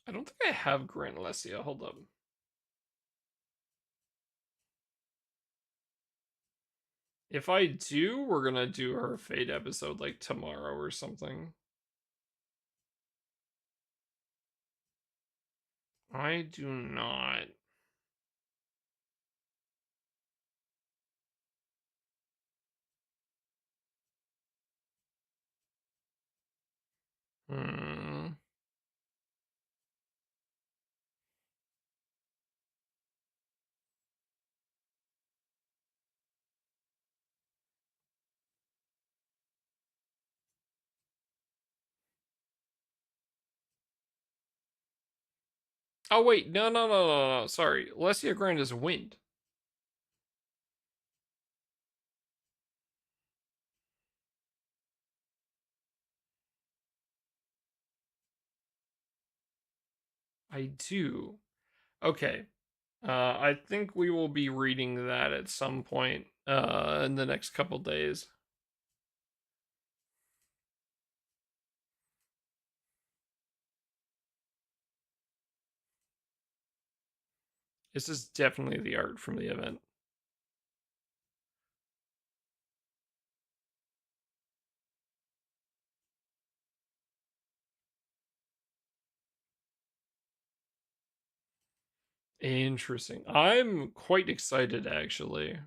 I don't think I have Grand Lesia. Hold up. If I do, we're gonna do her Fate episode like tomorrow or something. I do not. Hmm. Oh wait, no. Sorry, Lesia Grand is wind. I do. Okay. I think we will be reading that at some point in the next couple days. This is definitely the art from the event. Interesting. I'm quite excited actually.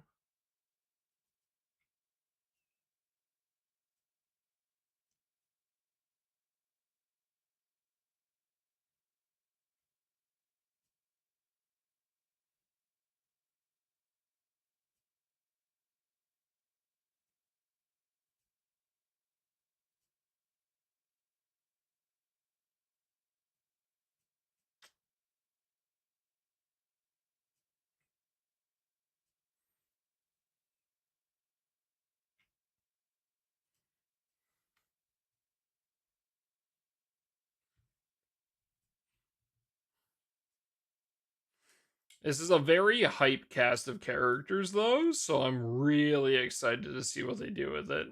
This is a very hype cast of characters though, so I'm really excited to see what they do with it.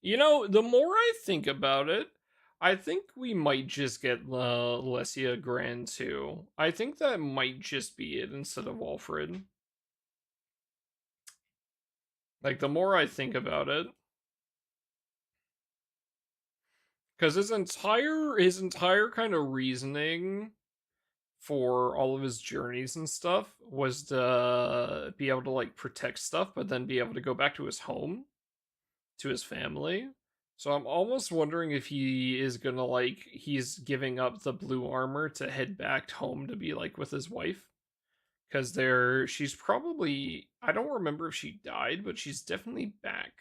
You know, the more I think about it, I think we might just get Lesia Grand too. I think that might just be it instead of Walfred. Like, the more I think about it, because his entire kind of reasoning for all of his journeys and stuff was to be able to like protect stuff, but then be able to go back to his home, to his family. So I'm almost wondering if he is gonna like he's giving up the blue armor to head back home to be like with his wife. Because she's probably, I don't remember if she died, but she's definitely back.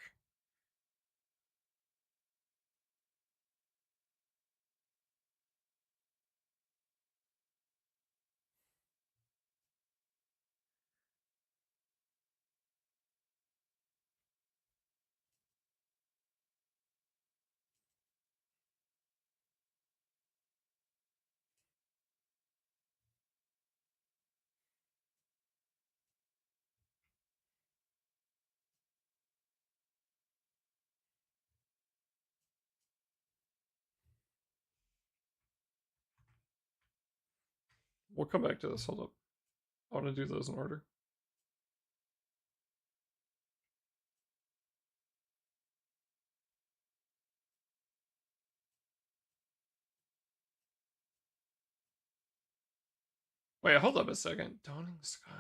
We'll come back to this. Hold up. I want to do those in order. Wait, hold up a second. Dawning Sky.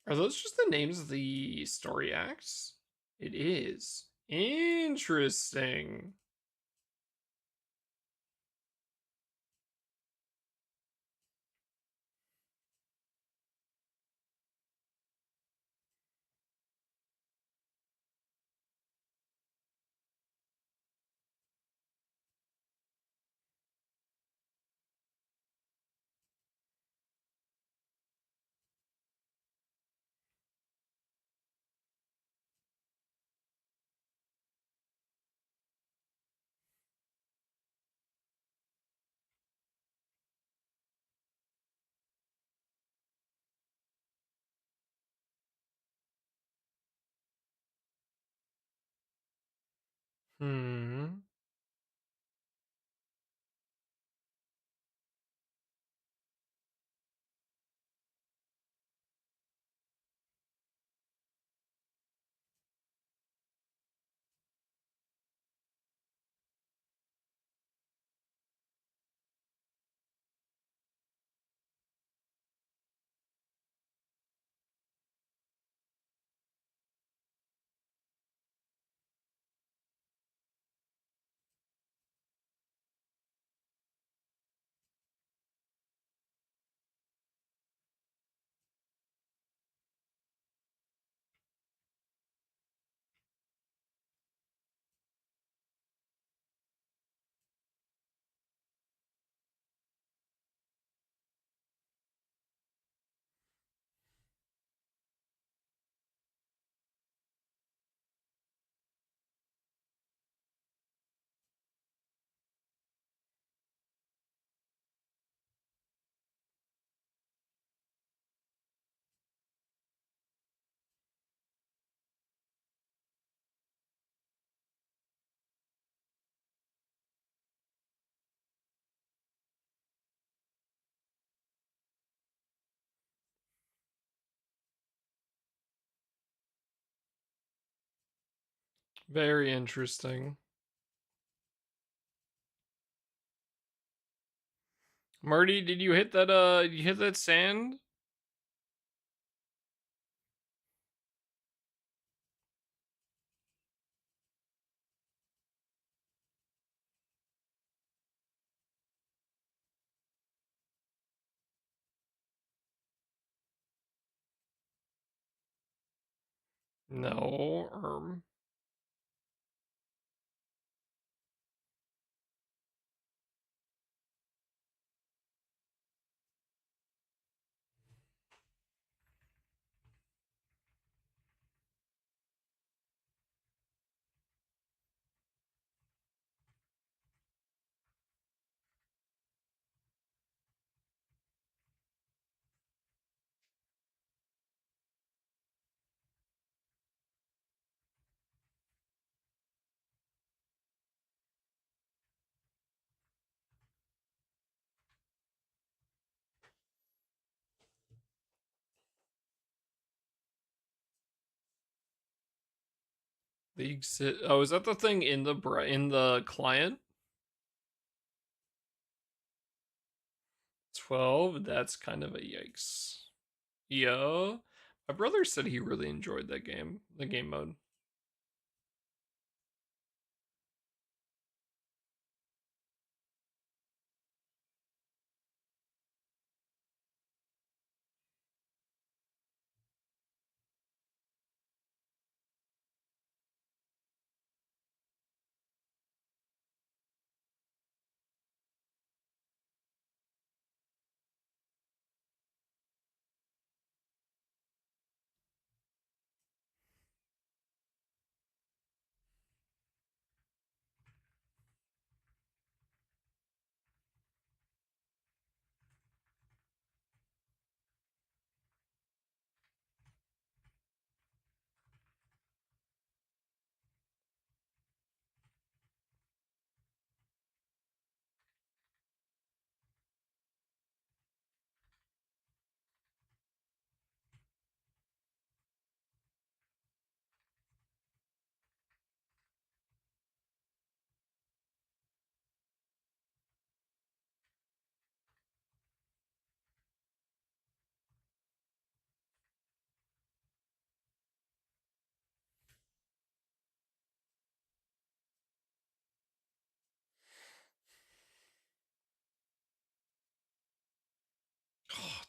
Are those just the names of the story acts? It is. Interesting. Hmm. Very interesting. Marty, did you hit that did you hit that sand? No. Oh, is that the thing in the client? 12. That's kind of a yikes. Yeah. My brother said he really enjoyed that game, the game mode.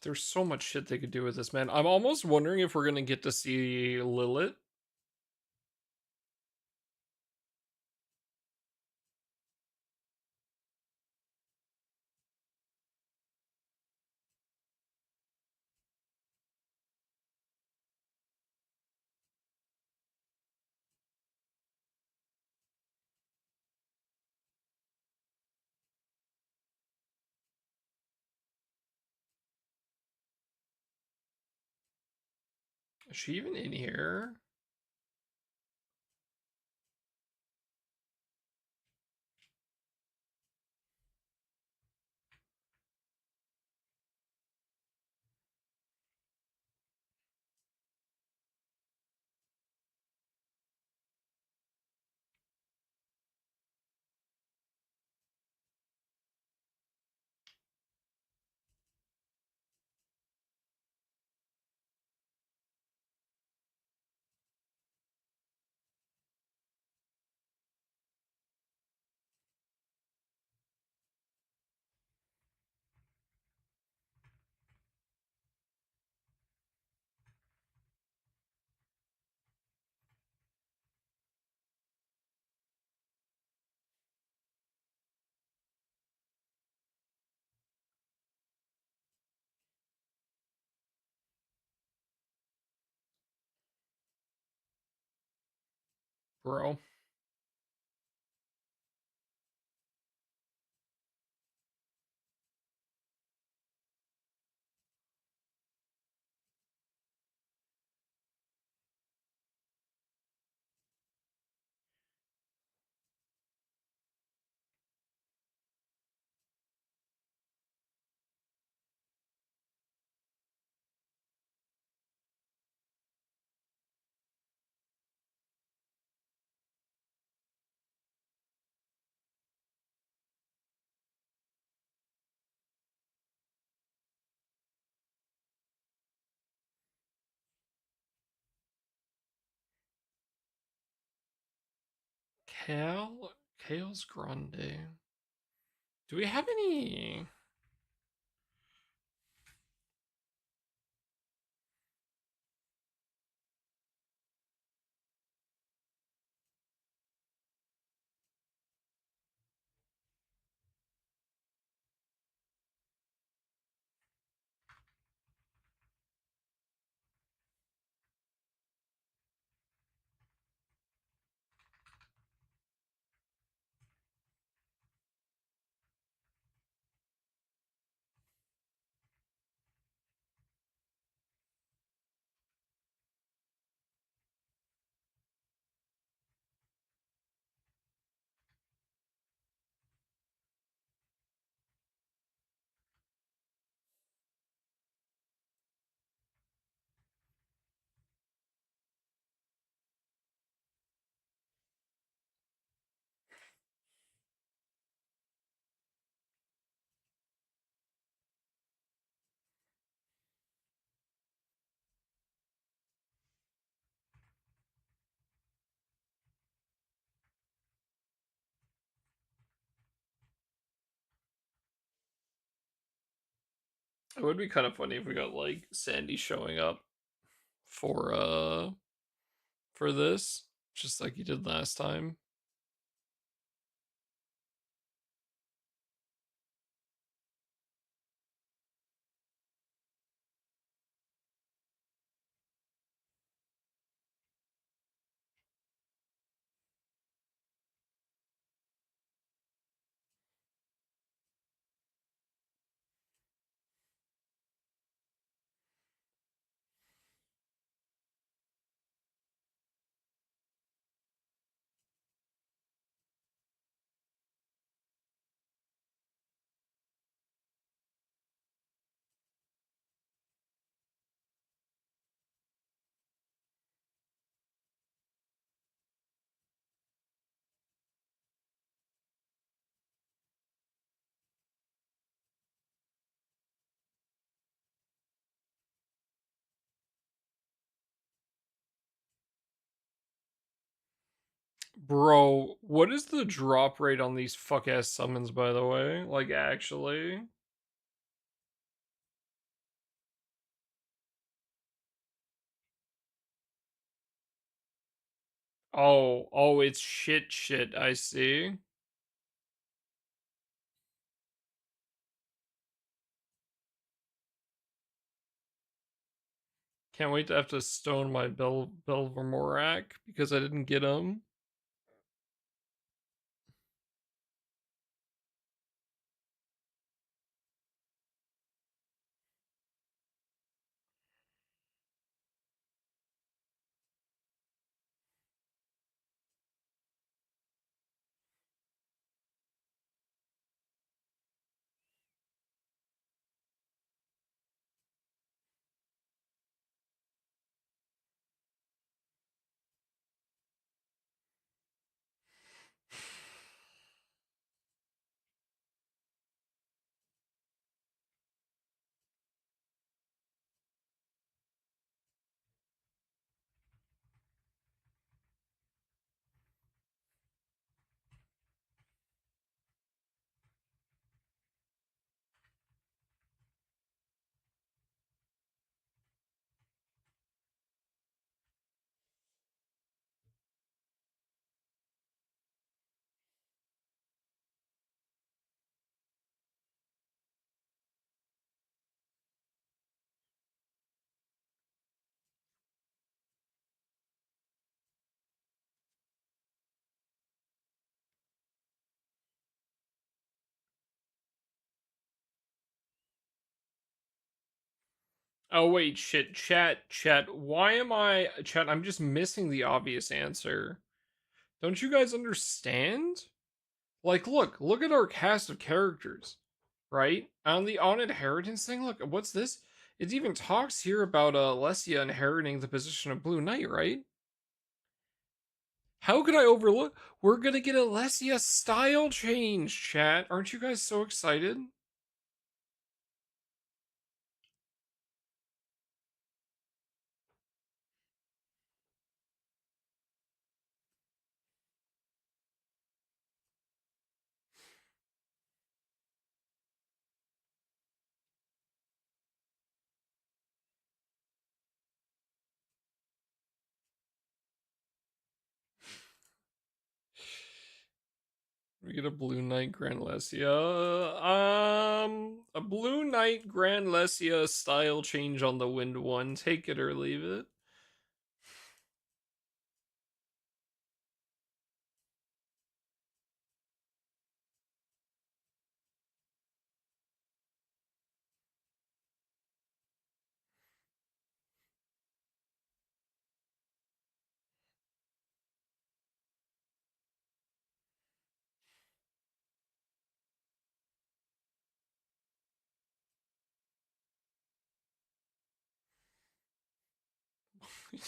There's so much shit they could do with this, man. I'm almost wondering if we're gonna get to see Lilith. Is she even in here? Bro. Kale's Grande. Do we have any? It would be kind of funny if we got like Sandy showing up for for this, just like he did last time. Bro, what is the drop rate on these fuck ass summons, by the way? Like, actually? Oh, it's shit, I see. Can't wait to have to stone my Belvermorak because I didn't get him. Oh wait, shit, chat. Why am I chat? I'm just missing the obvious answer. Don't you guys understand? Like, look at our cast of characters, right? On the on inheritance thing, look, what's this? It even talks here about Alessia inheriting the position of Blue Knight, right? How could I overlook? We're gonna get Alessia style change, chat. Aren't you guys so excited? We get a Blue Knight Grand Lesia. A Blue Knight Grand Lesia style change on the Wind One. Take it or leave it.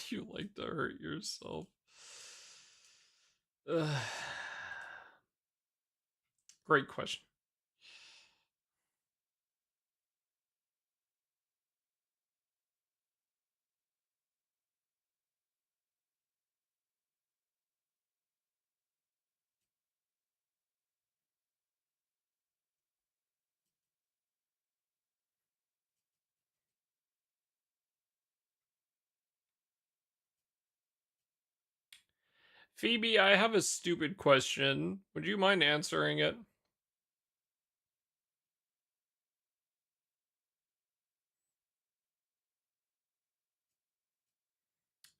You like to hurt yourself. Ugh. Great question. Phoebe, I have a stupid question. Would you mind answering it?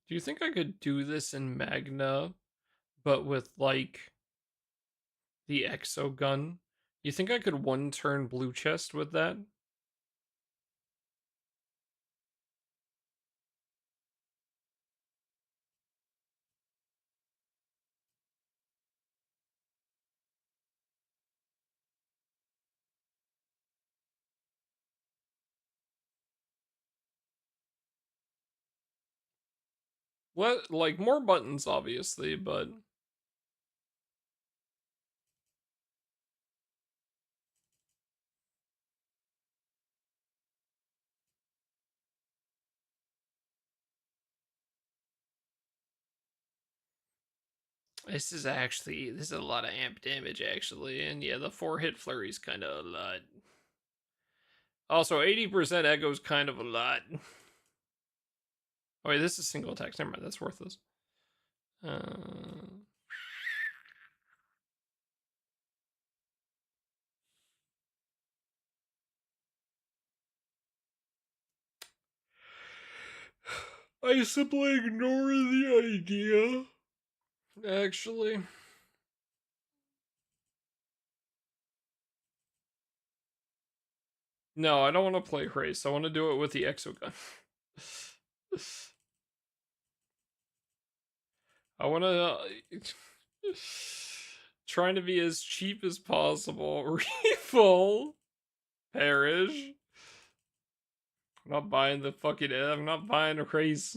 Do you think I could do this in Magna, but with like the Exo gun? You think I could one turn blue chest with that? What, like more buttons, obviously, but this is a lot of amp damage actually, and yeah, the 4 hit flurry's kind of a lot. Also, 80% echo's kind of a lot. Oh wait, this is single attack. Never mind, that's worthless. Uh, I simply ignore the idea. Actually, no, I don't want to play race. I want to do it with the exogun. I want to trying to be as cheap as possible. Refill, perish. I'm not buying the fucking. I'm not buying a race.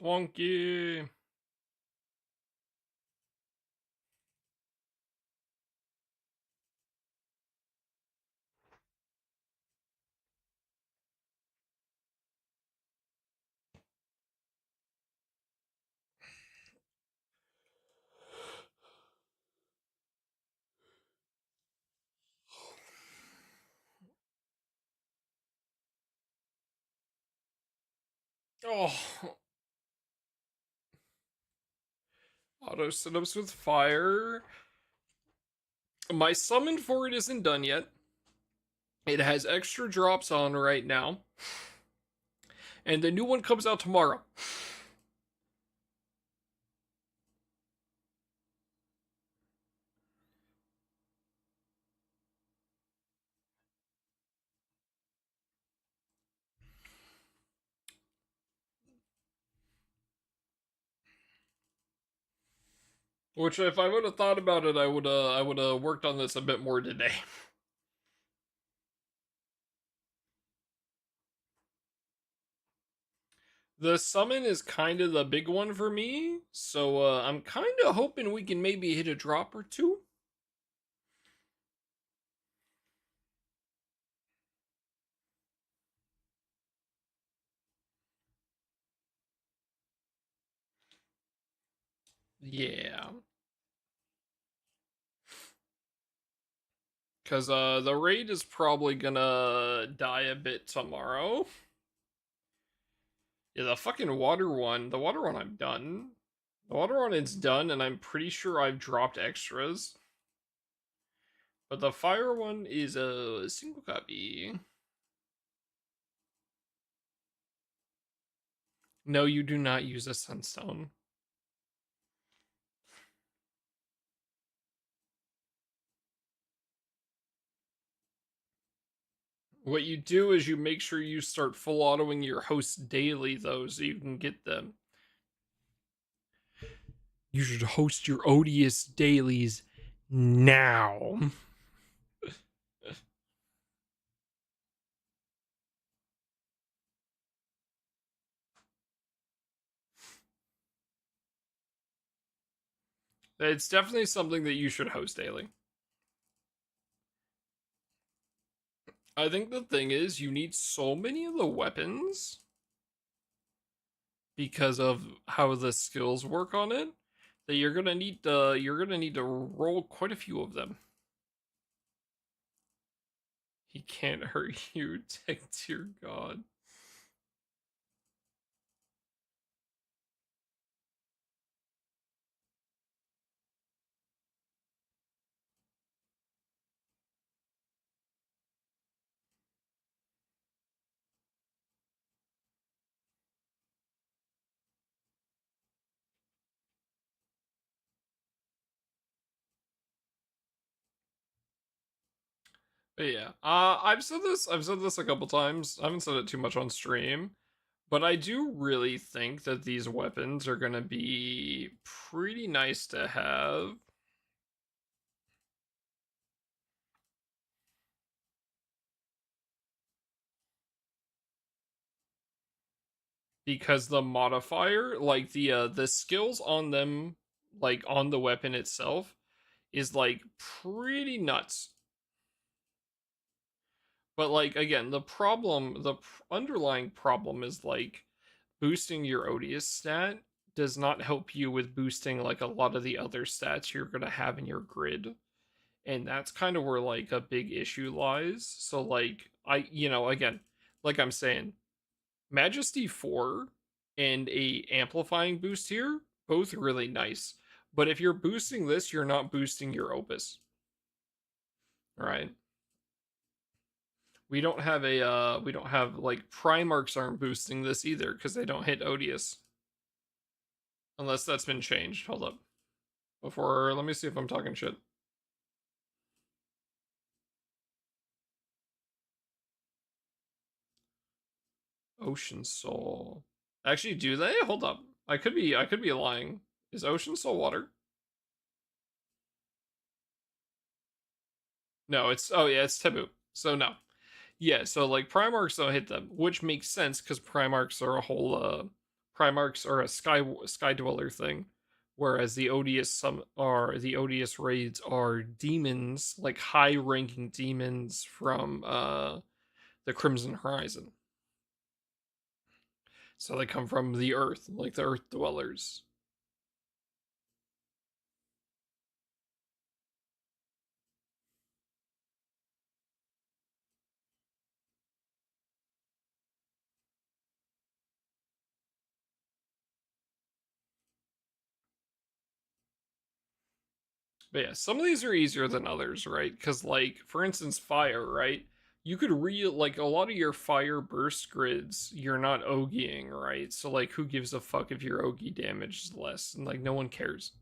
Wonky. Oh, auto setups with fire. My summon for it isn't done yet. It has extra drops on right now, and the new one comes out tomorrow. Which, if I would have thought about it, I would have worked on this a bit more today. The summon is kind of the big one for me, so I'm kind of hoping we can maybe hit a drop or two. Yeah, because the raid is probably gonna die a bit tomorrow. Yeah, the water one I'm done. The water one is done, and I'm pretty sure I've dropped extras. But the fire one is a single copy. No, you do not use a sunstone. What you do is you make sure you start full autoing your hosts daily, though, so you can get them. You should host your odious dailies now. It's definitely something that you should host daily. I think the thing is, you need so many of the weapons because of how the skills work on it that you're gonna need to roll quite a few of them. He can't hurt you, dear God. But yeah, I've said this a couple times. I haven't said it too much on stream, but I do really think that these weapons are gonna be pretty nice to have because the modifier, like the skills on them, like on the weapon itself, is like pretty nuts. But like again, the underlying problem is like boosting your Odious stat does not help you with boosting like a lot of the other stats you're gonna have in your grid. And that's kind of where like a big issue lies. So like again, like I'm saying, Majesty 4 and a amplifying boost here, both really nice. But if you're boosting this, you're not boosting your Opus. Right? We don't have like Primarchs aren't boosting this either because they don't hit Odious. Unless that's been changed. Hold up. Before let me see if I'm talking shit. Ocean Soul. Actually, do they? Hold up. I could be lying. Is Ocean Soul water? No, it's oh yeah, it's taboo. So no. Yeah, so like Primarchs don't hit them, which makes sense because Primarchs are a sky dweller thing, whereas the odious raids are demons, like high ranking demons from the Crimson Horizon. So they come from the earth, like the earth dwellers. But yeah, some of these are easier than others, right? Because like for instance, fire, right? You could like a lot of your fire burst grids, you're not ogieing, right? So like, who gives a fuck if your ogie damage is less? And like, no one cares.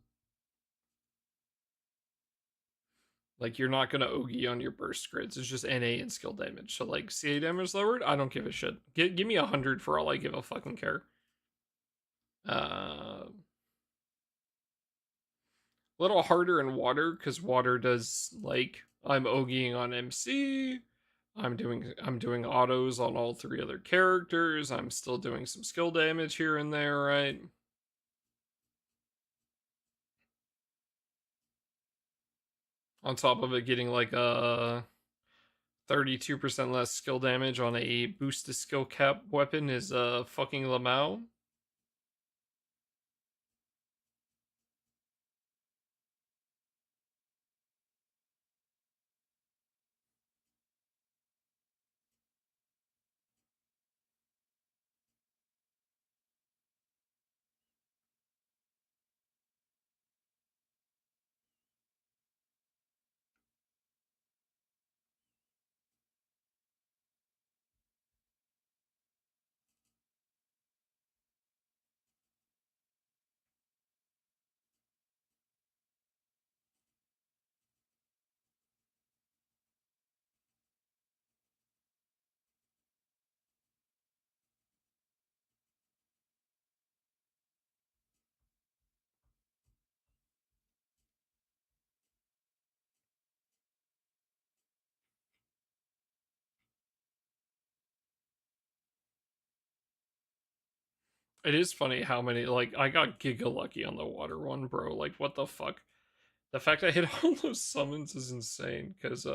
Like, you're not gonna ogie on your burst grids. It's just NA and skill damage. So like, CA damage lowered, I don't give a shit. Give me 100 for all I give a fucking care. A little harder in water because water does like I'm ogieing on MC. I'm doing autos on all three other characters. I'm still doing some skill damage here and there, right? On top of it getting like a 32% less skill damage on a boost to skill cap weapon is fucking Lamau. It is funny how many, like, I got giga lucky on the water one, bro. Like, what the fuck? The fact I hit all those summons is insane, because,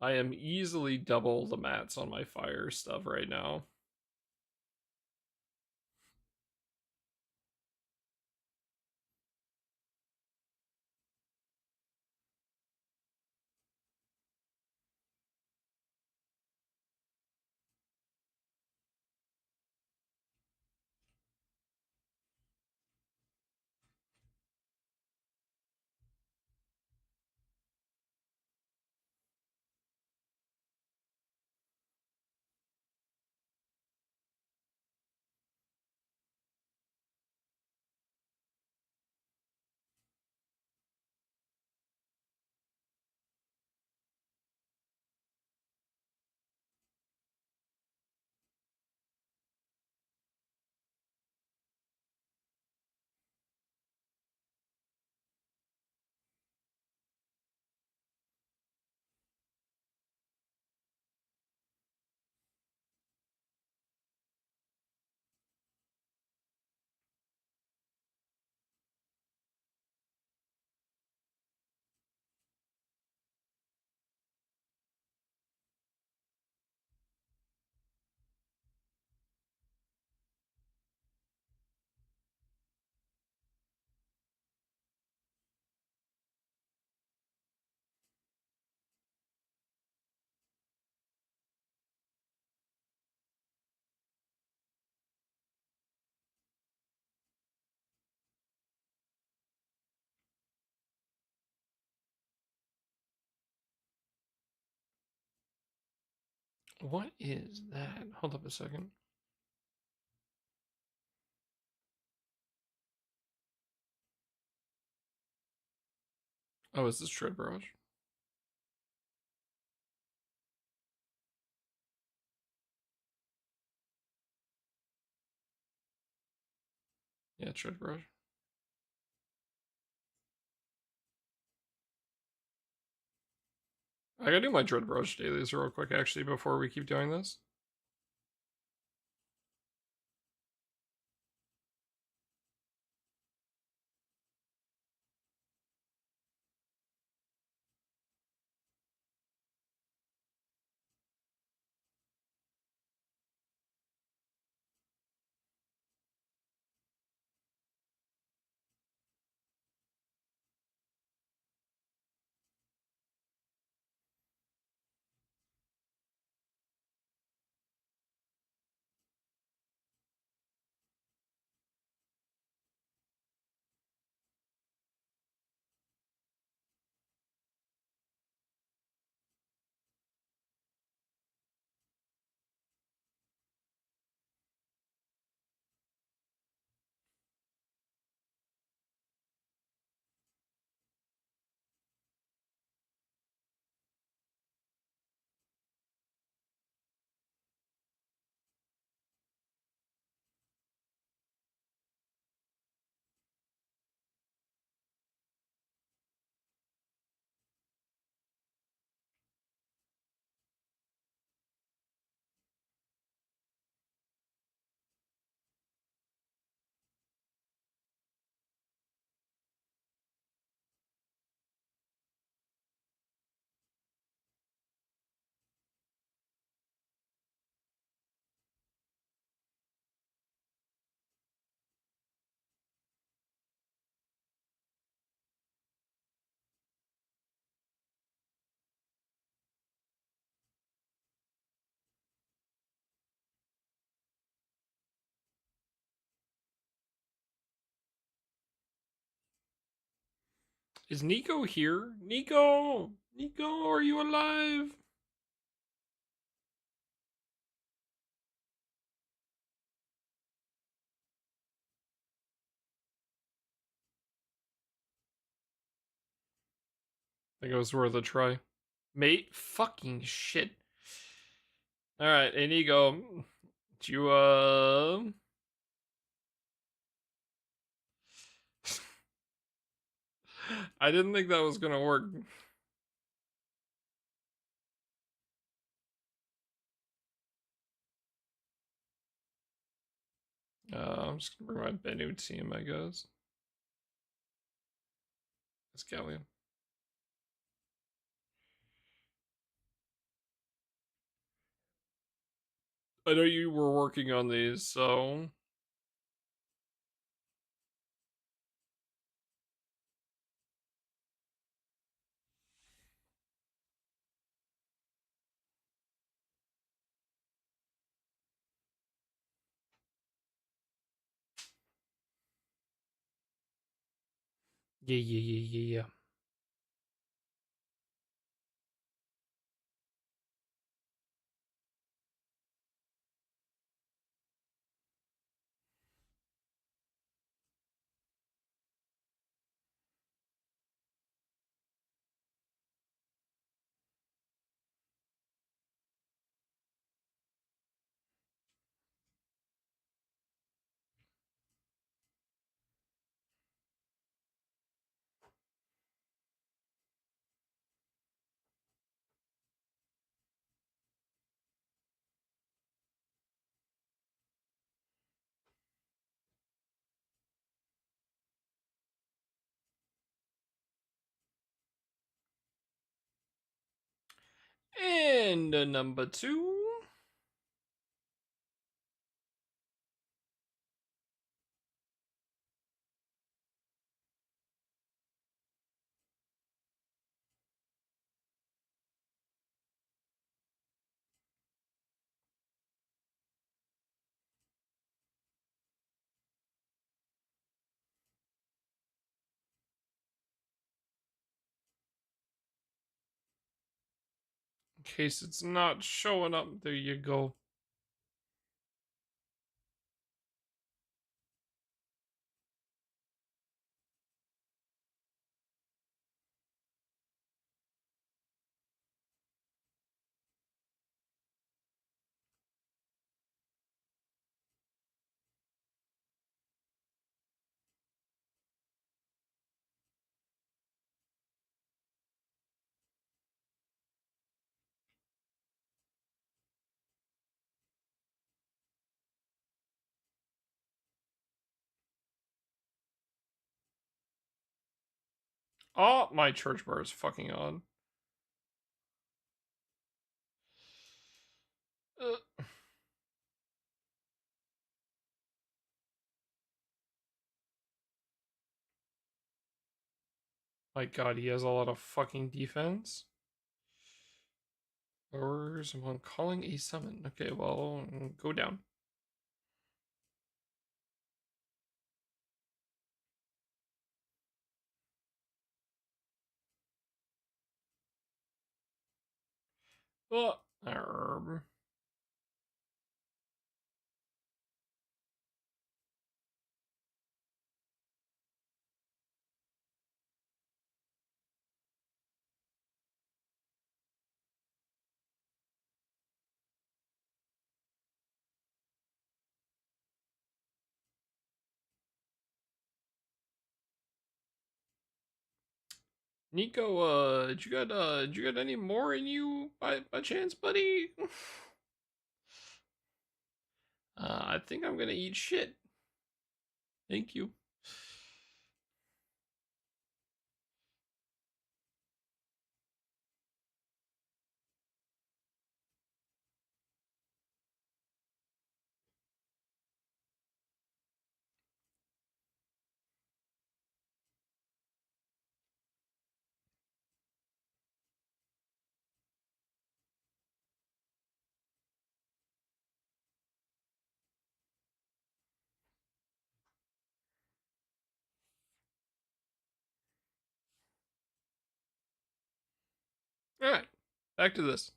I am easily double the mats on my fire stuff right now. What is that? Hold up a second. Oh, is this Tread Barrage? Yeah, Tread Barrage. I gotta do my Dread Barrage dailies real quick, actually, before we keep doing this. Is Nico here? Nico! Nico, are you alive? I think it was worth a try. Mate, fucking shit. Alright, hey Nico. Do you, I didn't think that was gonna work. I'm just gonna bring my Bennu team, I guess. It's Galleon. I know you were working on these, so yeah. And number two. In case it's not showing up, there you go. Oh, my church bar is fucking on. Uh, my god, he has a lot of fucking defense. Lowers upon calling a summon. Okay, well, go down. Oh, Nico, did you got any more in you by chance, buddy? I think I'm gonna eat shit. Thank you. All right, back to this.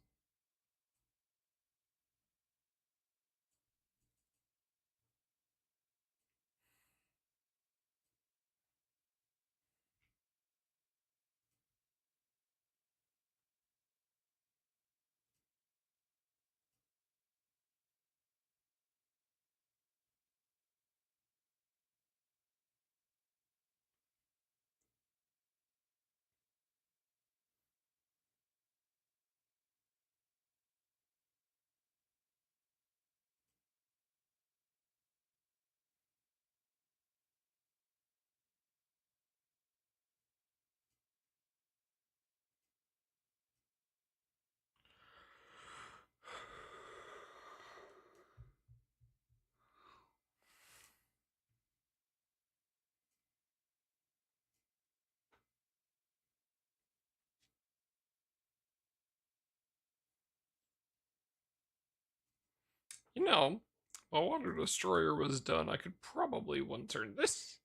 You know, while Water Destroyer was done, I could probably one turn this.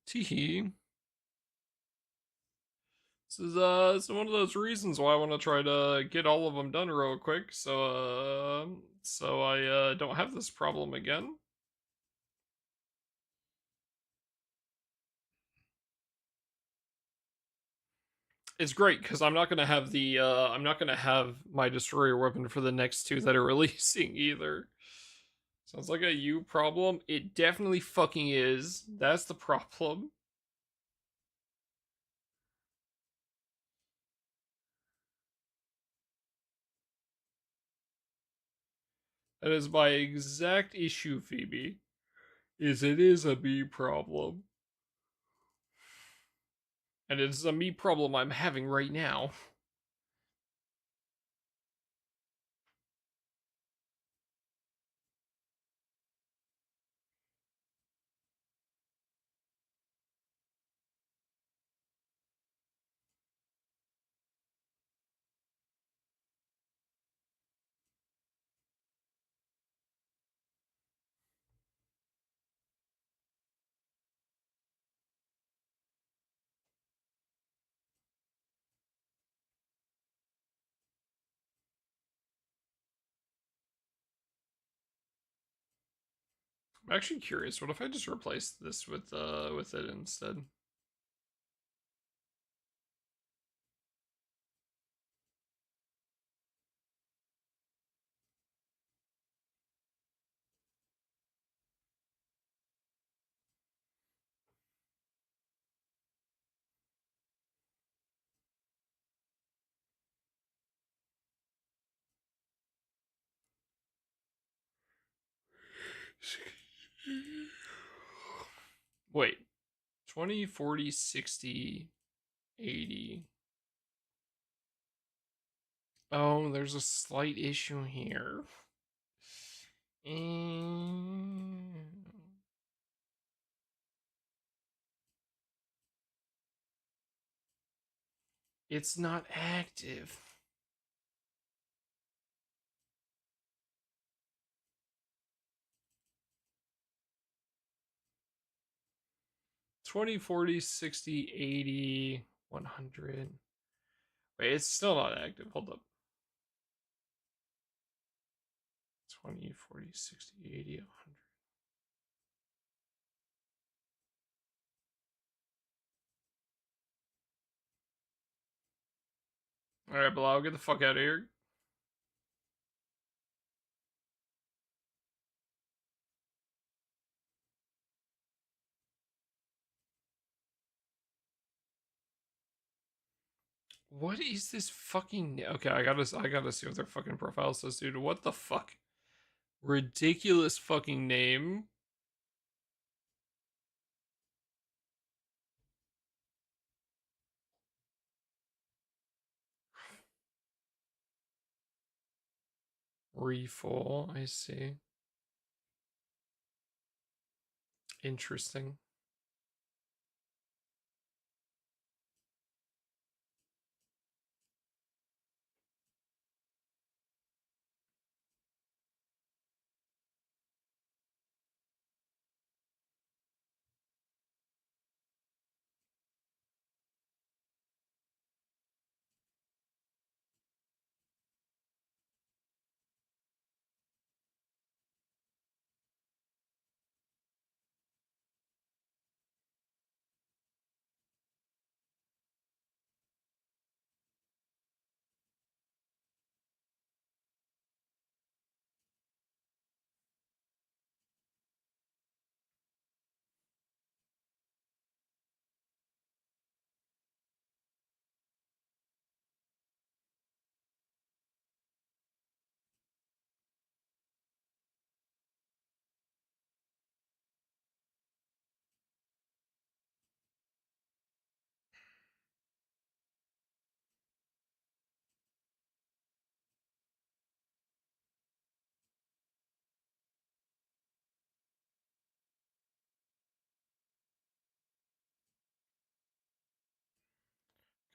Teehee. This is one of those reasons why I want to try to get all of them done real quick, so I don't have this problem again. It's great because I'm not gonna have my destroyer weapon for the next two that are releasing either. Sounds like a you problem. It definitely fucking is. That's the problem. That is my exact issue, Phoebe. Is it is a me problem. And it's a me problem I'm having right now. I'm actually curious. What if I just replace this with it instead? Wait. 20, 40, 60, 80. Oh, there's a slight issue here. It's not active. 20, 40, 60, 80, 100. Wait, it's still not active. Hold up. 20, 40, 60, 80, 100. Alright, Bilal, get the fuck out of here. What is this fucking... Okay, I gotta see what their fucking profile says, dude. What the fuck? Ridiculous fucking name. Refull, I see. Interesting.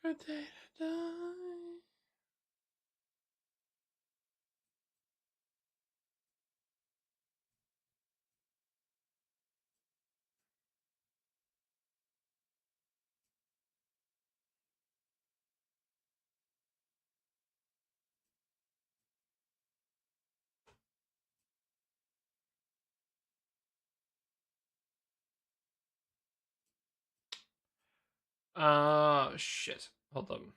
Good day to die. Shit. Hold on.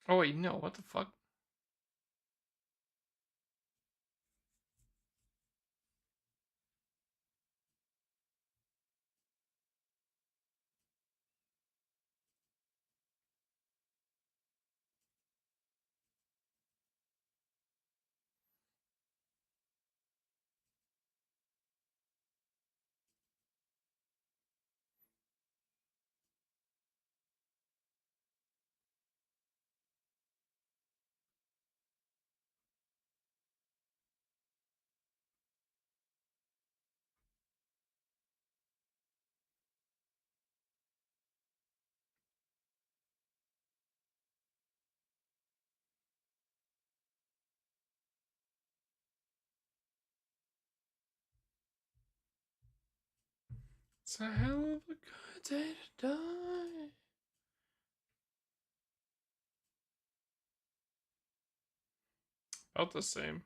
Oh wait, no, what the fuck? It's a hell of a good day to die. About the same.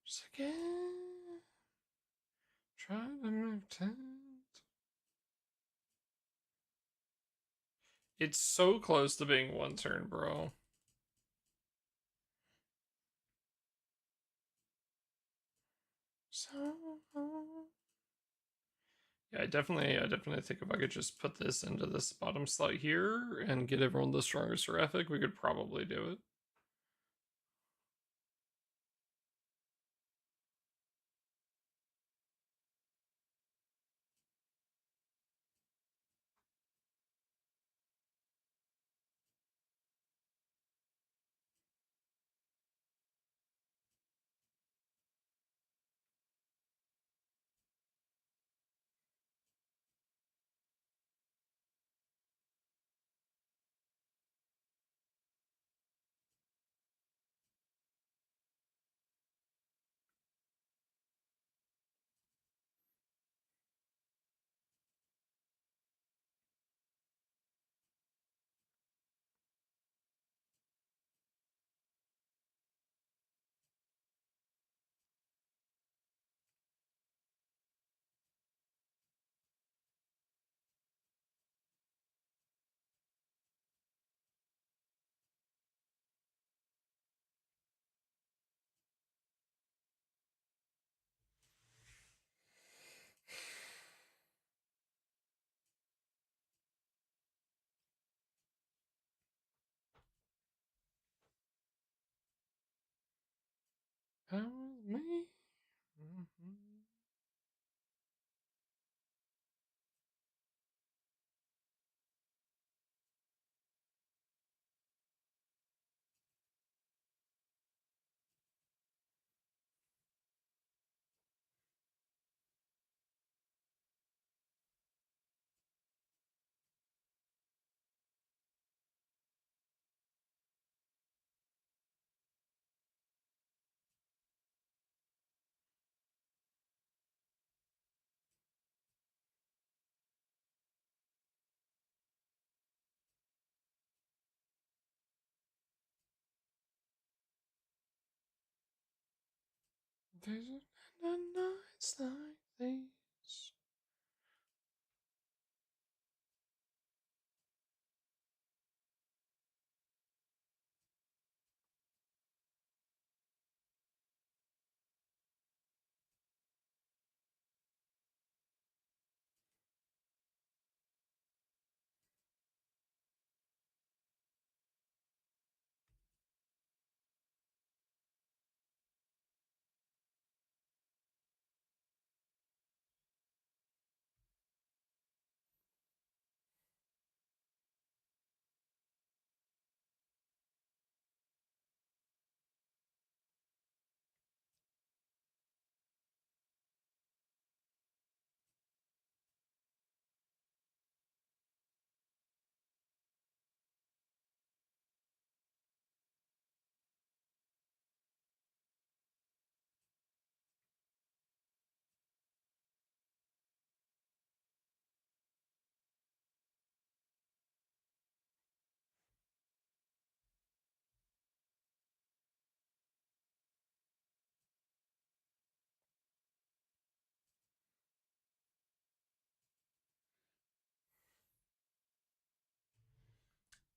Just again. Try to make tent. It's so close to being one turn, bro. So yeah, I definitely think if I could just put this into this bottom slot here and get everyone the stronger seraphic, we could probably do it. That was me. Mhm. There's a nights like these.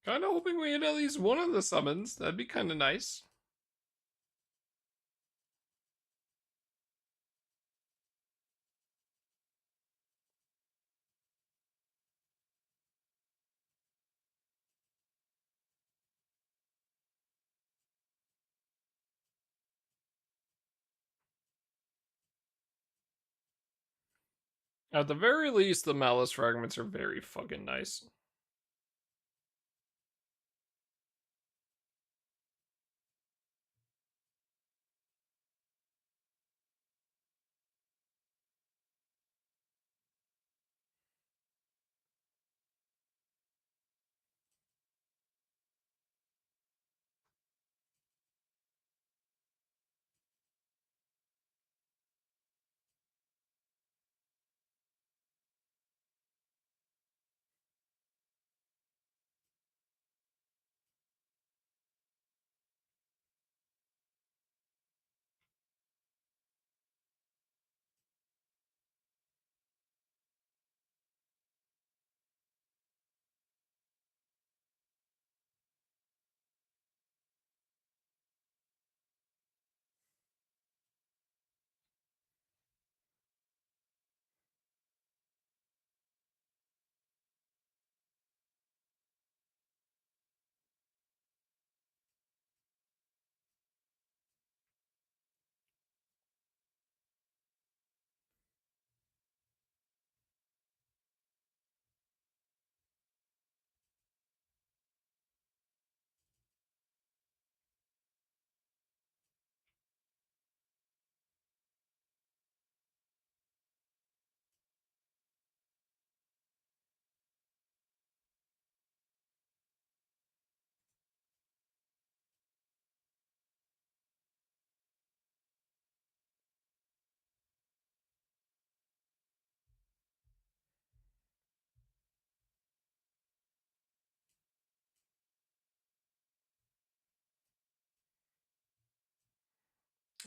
Kind of hoping we hit at least one of the summons. That'd be kind of nice. At the very least, the Malice fragments are very fucking nice.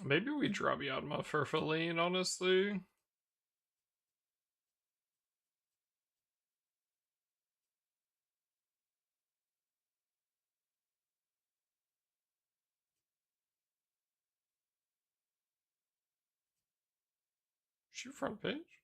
Maybe we drop Yadma for Feline, honestly. Shoot front page?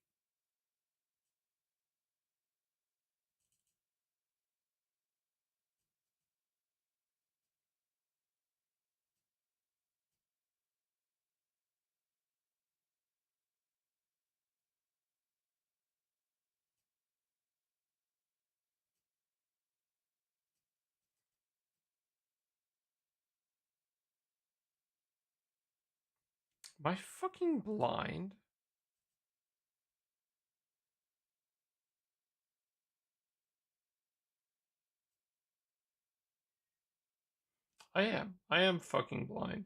Am I fucking blind? I am. I am fucking blind.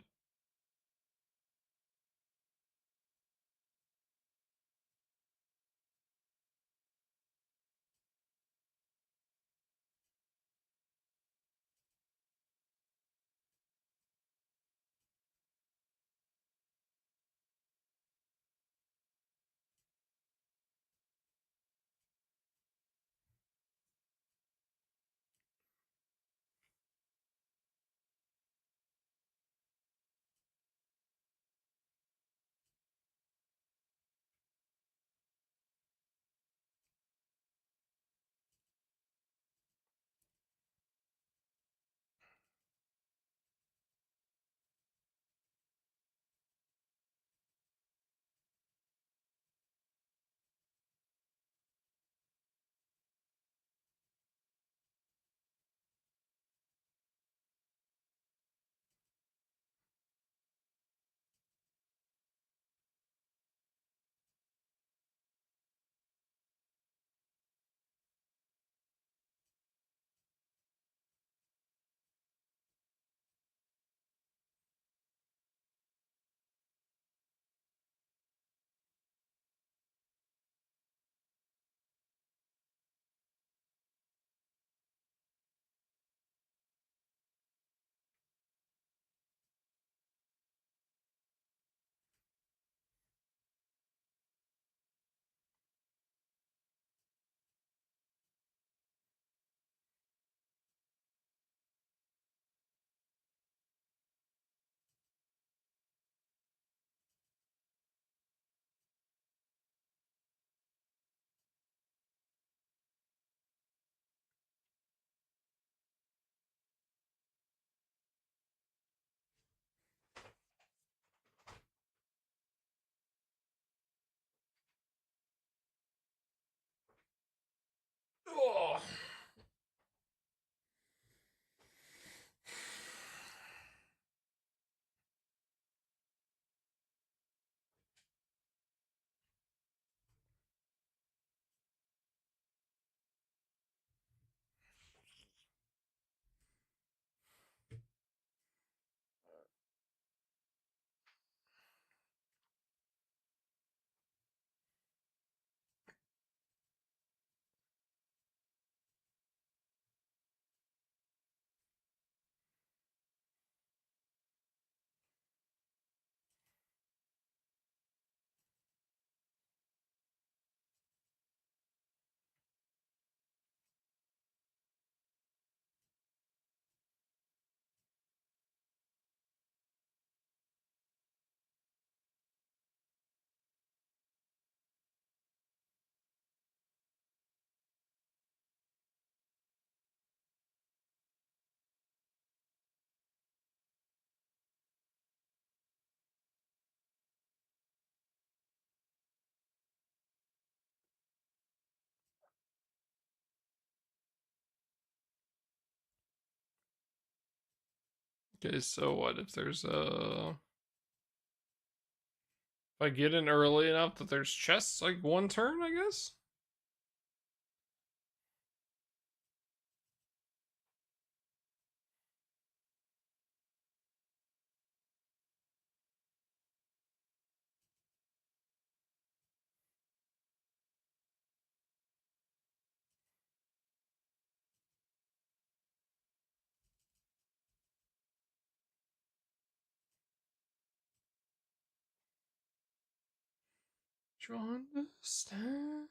Okay, so what if there's a if I get in early enough that there's chests like one turn, I guess? Do you understand?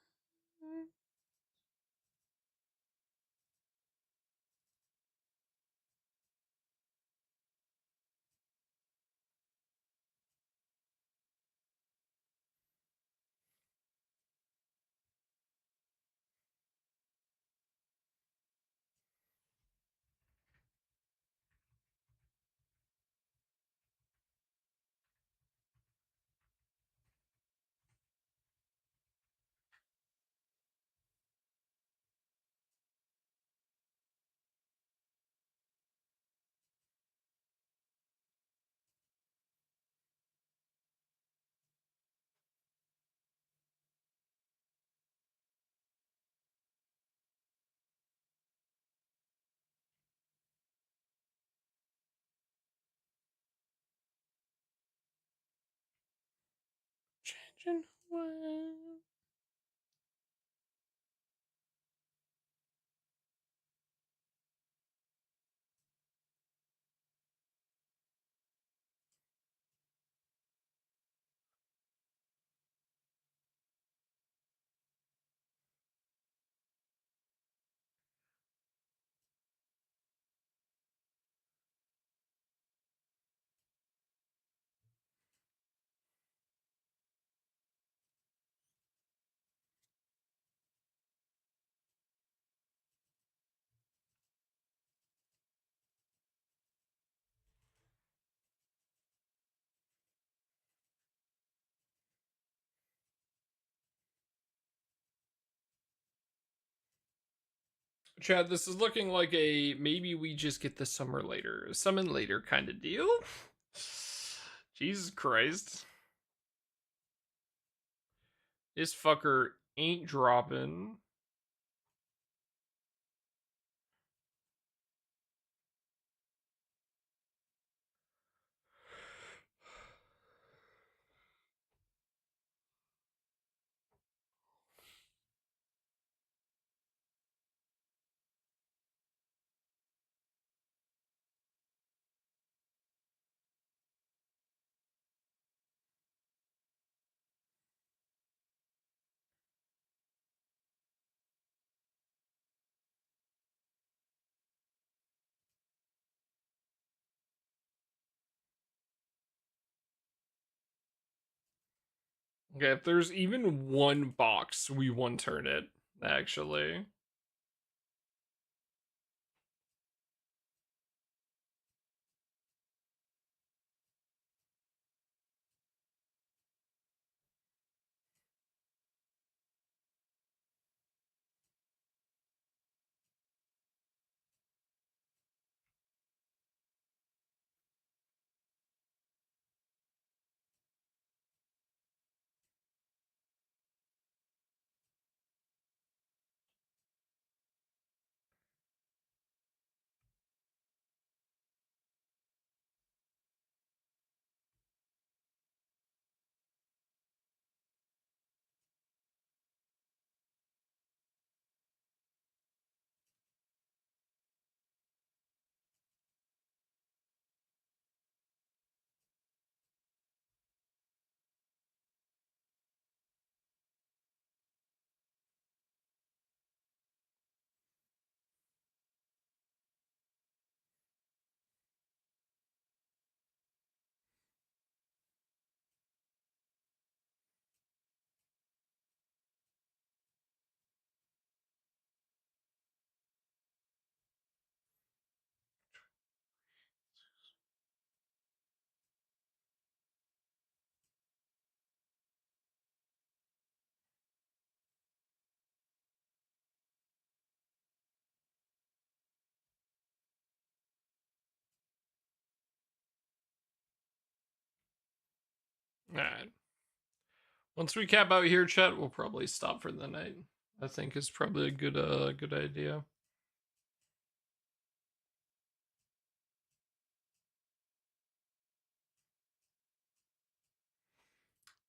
Changing way. Chad, this is looking like a maybe we just get the summon later kind of deal. Jesus Christ. This fucker ain't dropping. Okay, if there's even one box, we one turn it, actually. Alright. Once we cap out here, chat, we'll probably stop for the night. I think is probably a good idea.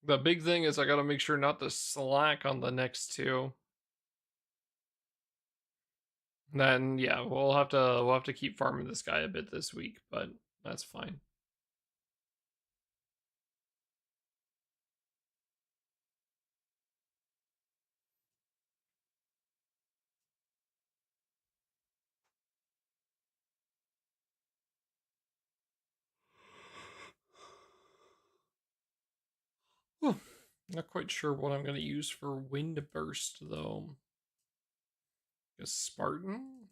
The big thing is I gotta make sure not to slack on the next two. Then yeah, we'll have to keep farming this guy a bit this week, but that's fine. Whew. Not quite sure what I'm gonna use for wind burst though. A Spartan?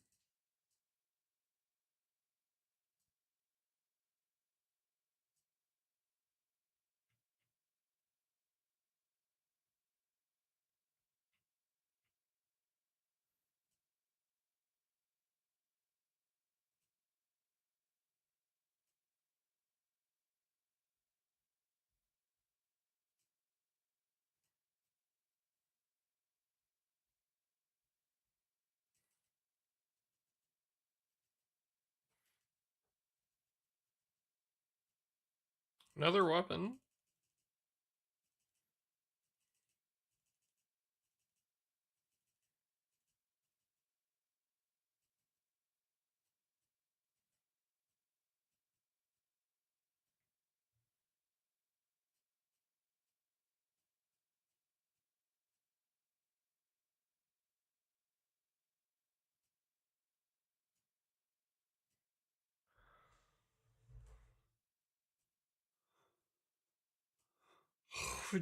Another weapon.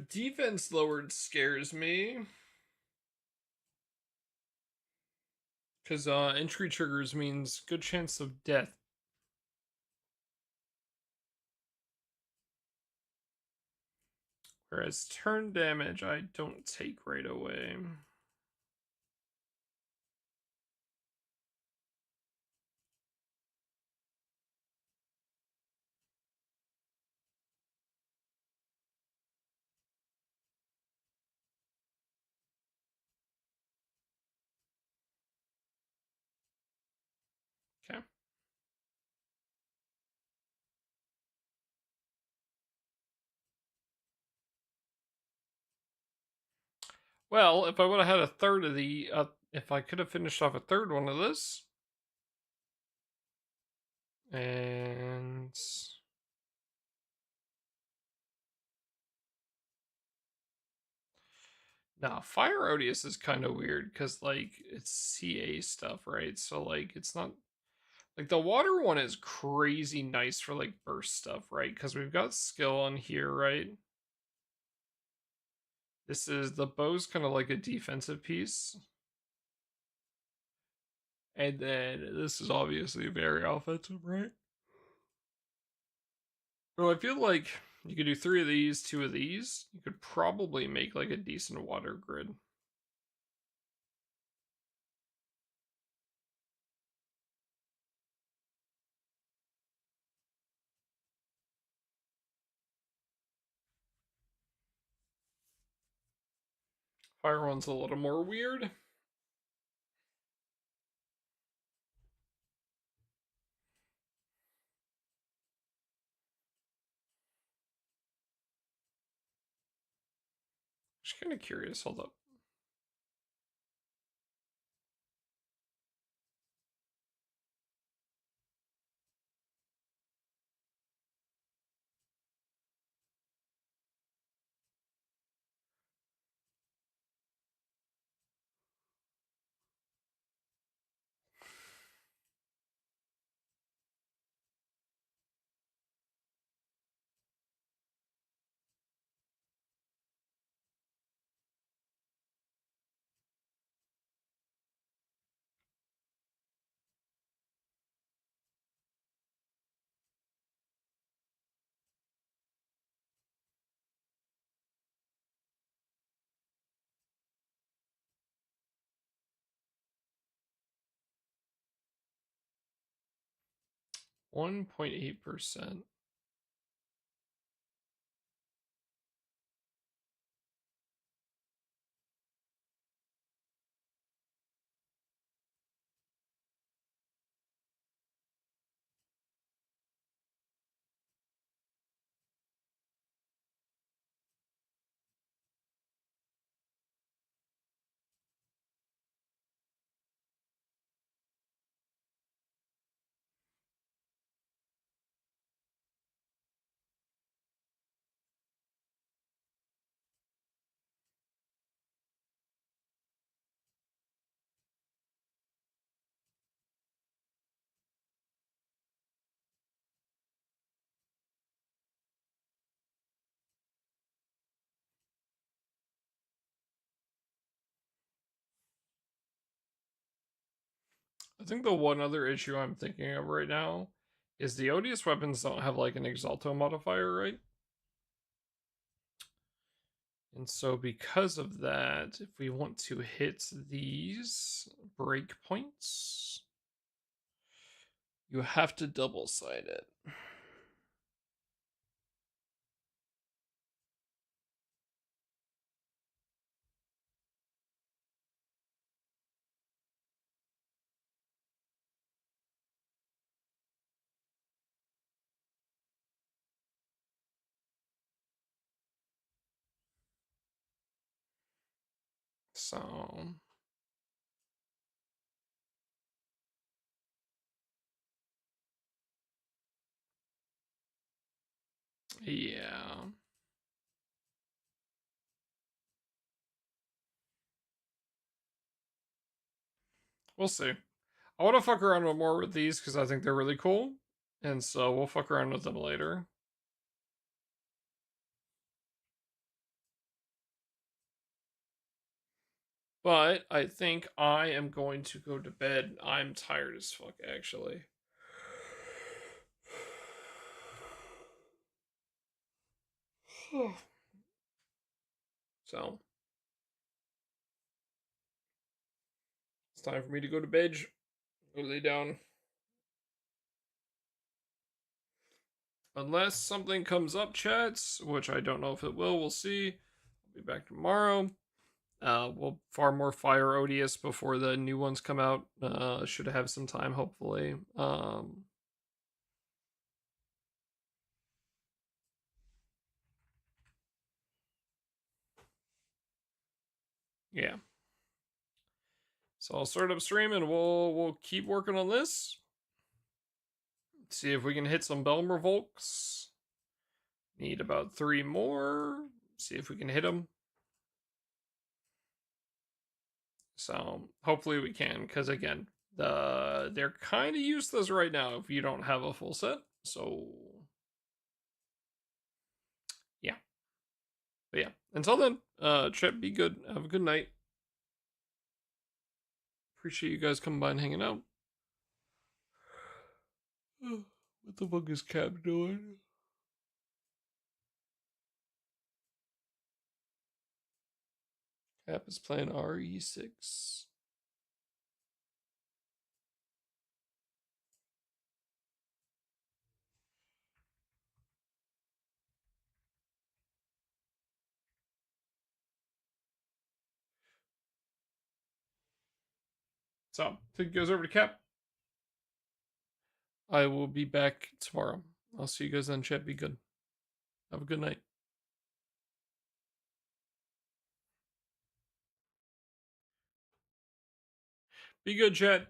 Defense lowered scares me. Because entry triggers means good chance of death. Whereas turn damage I don't take right away. Okay. Well, if I would have had a third of the, if I could have finished off a third one of this, and now Fire Odious is kind of weird because like it's CA stuff, right? So like it's not like the water one is crazy nice for like burst stuff, right? Because we've got skill on here, right? This is the bow's kind of like a defensive piece. And then this is obviously very offensive, right? Well, I feel like you could do 3 of these, 2 of these. You could probably make like a decent water grid. Fire one's a little more weird. Just kind of curious. Hold up. .8%. I think the one other issue I'm thinking of right now is the odious weapons don't have like an exalto modifier, right? And so because of that, if we want to hit these breakpoints, you have to double side it. So yeah. We'll see. I want to fuck around with more with these because I think they're really cool. And so we'll fuck around with them later. But I think I am going to go to bed. I'm tired as fuck, actually. So it's time for me to go to bed. Go lay down. Unless something comes up, chats, which I don't know if it will. We'll see. I'll be back tomorrow. We'll farm more Fire Odious before the new ones come out. Should have some time, hopefully. Yeah. So I'll start up stream and we'll keep working on this. See if we can hit some Belm Revolts. Need about 3 more. See if we can hit them. So hopefully we can, because again, they're kind of useless right now if you don't have a full set. So yeah. But yeah. Until then, chat, be good. Have a good night. Appreciate you guys coming by and hanging out. What the fuck is Cap doing? Cap is playing RE6. So, take you guys over to Cap. I will be back tomorrow. I'll see you guys then, chat. Be good. Have a good night. Be good, chat.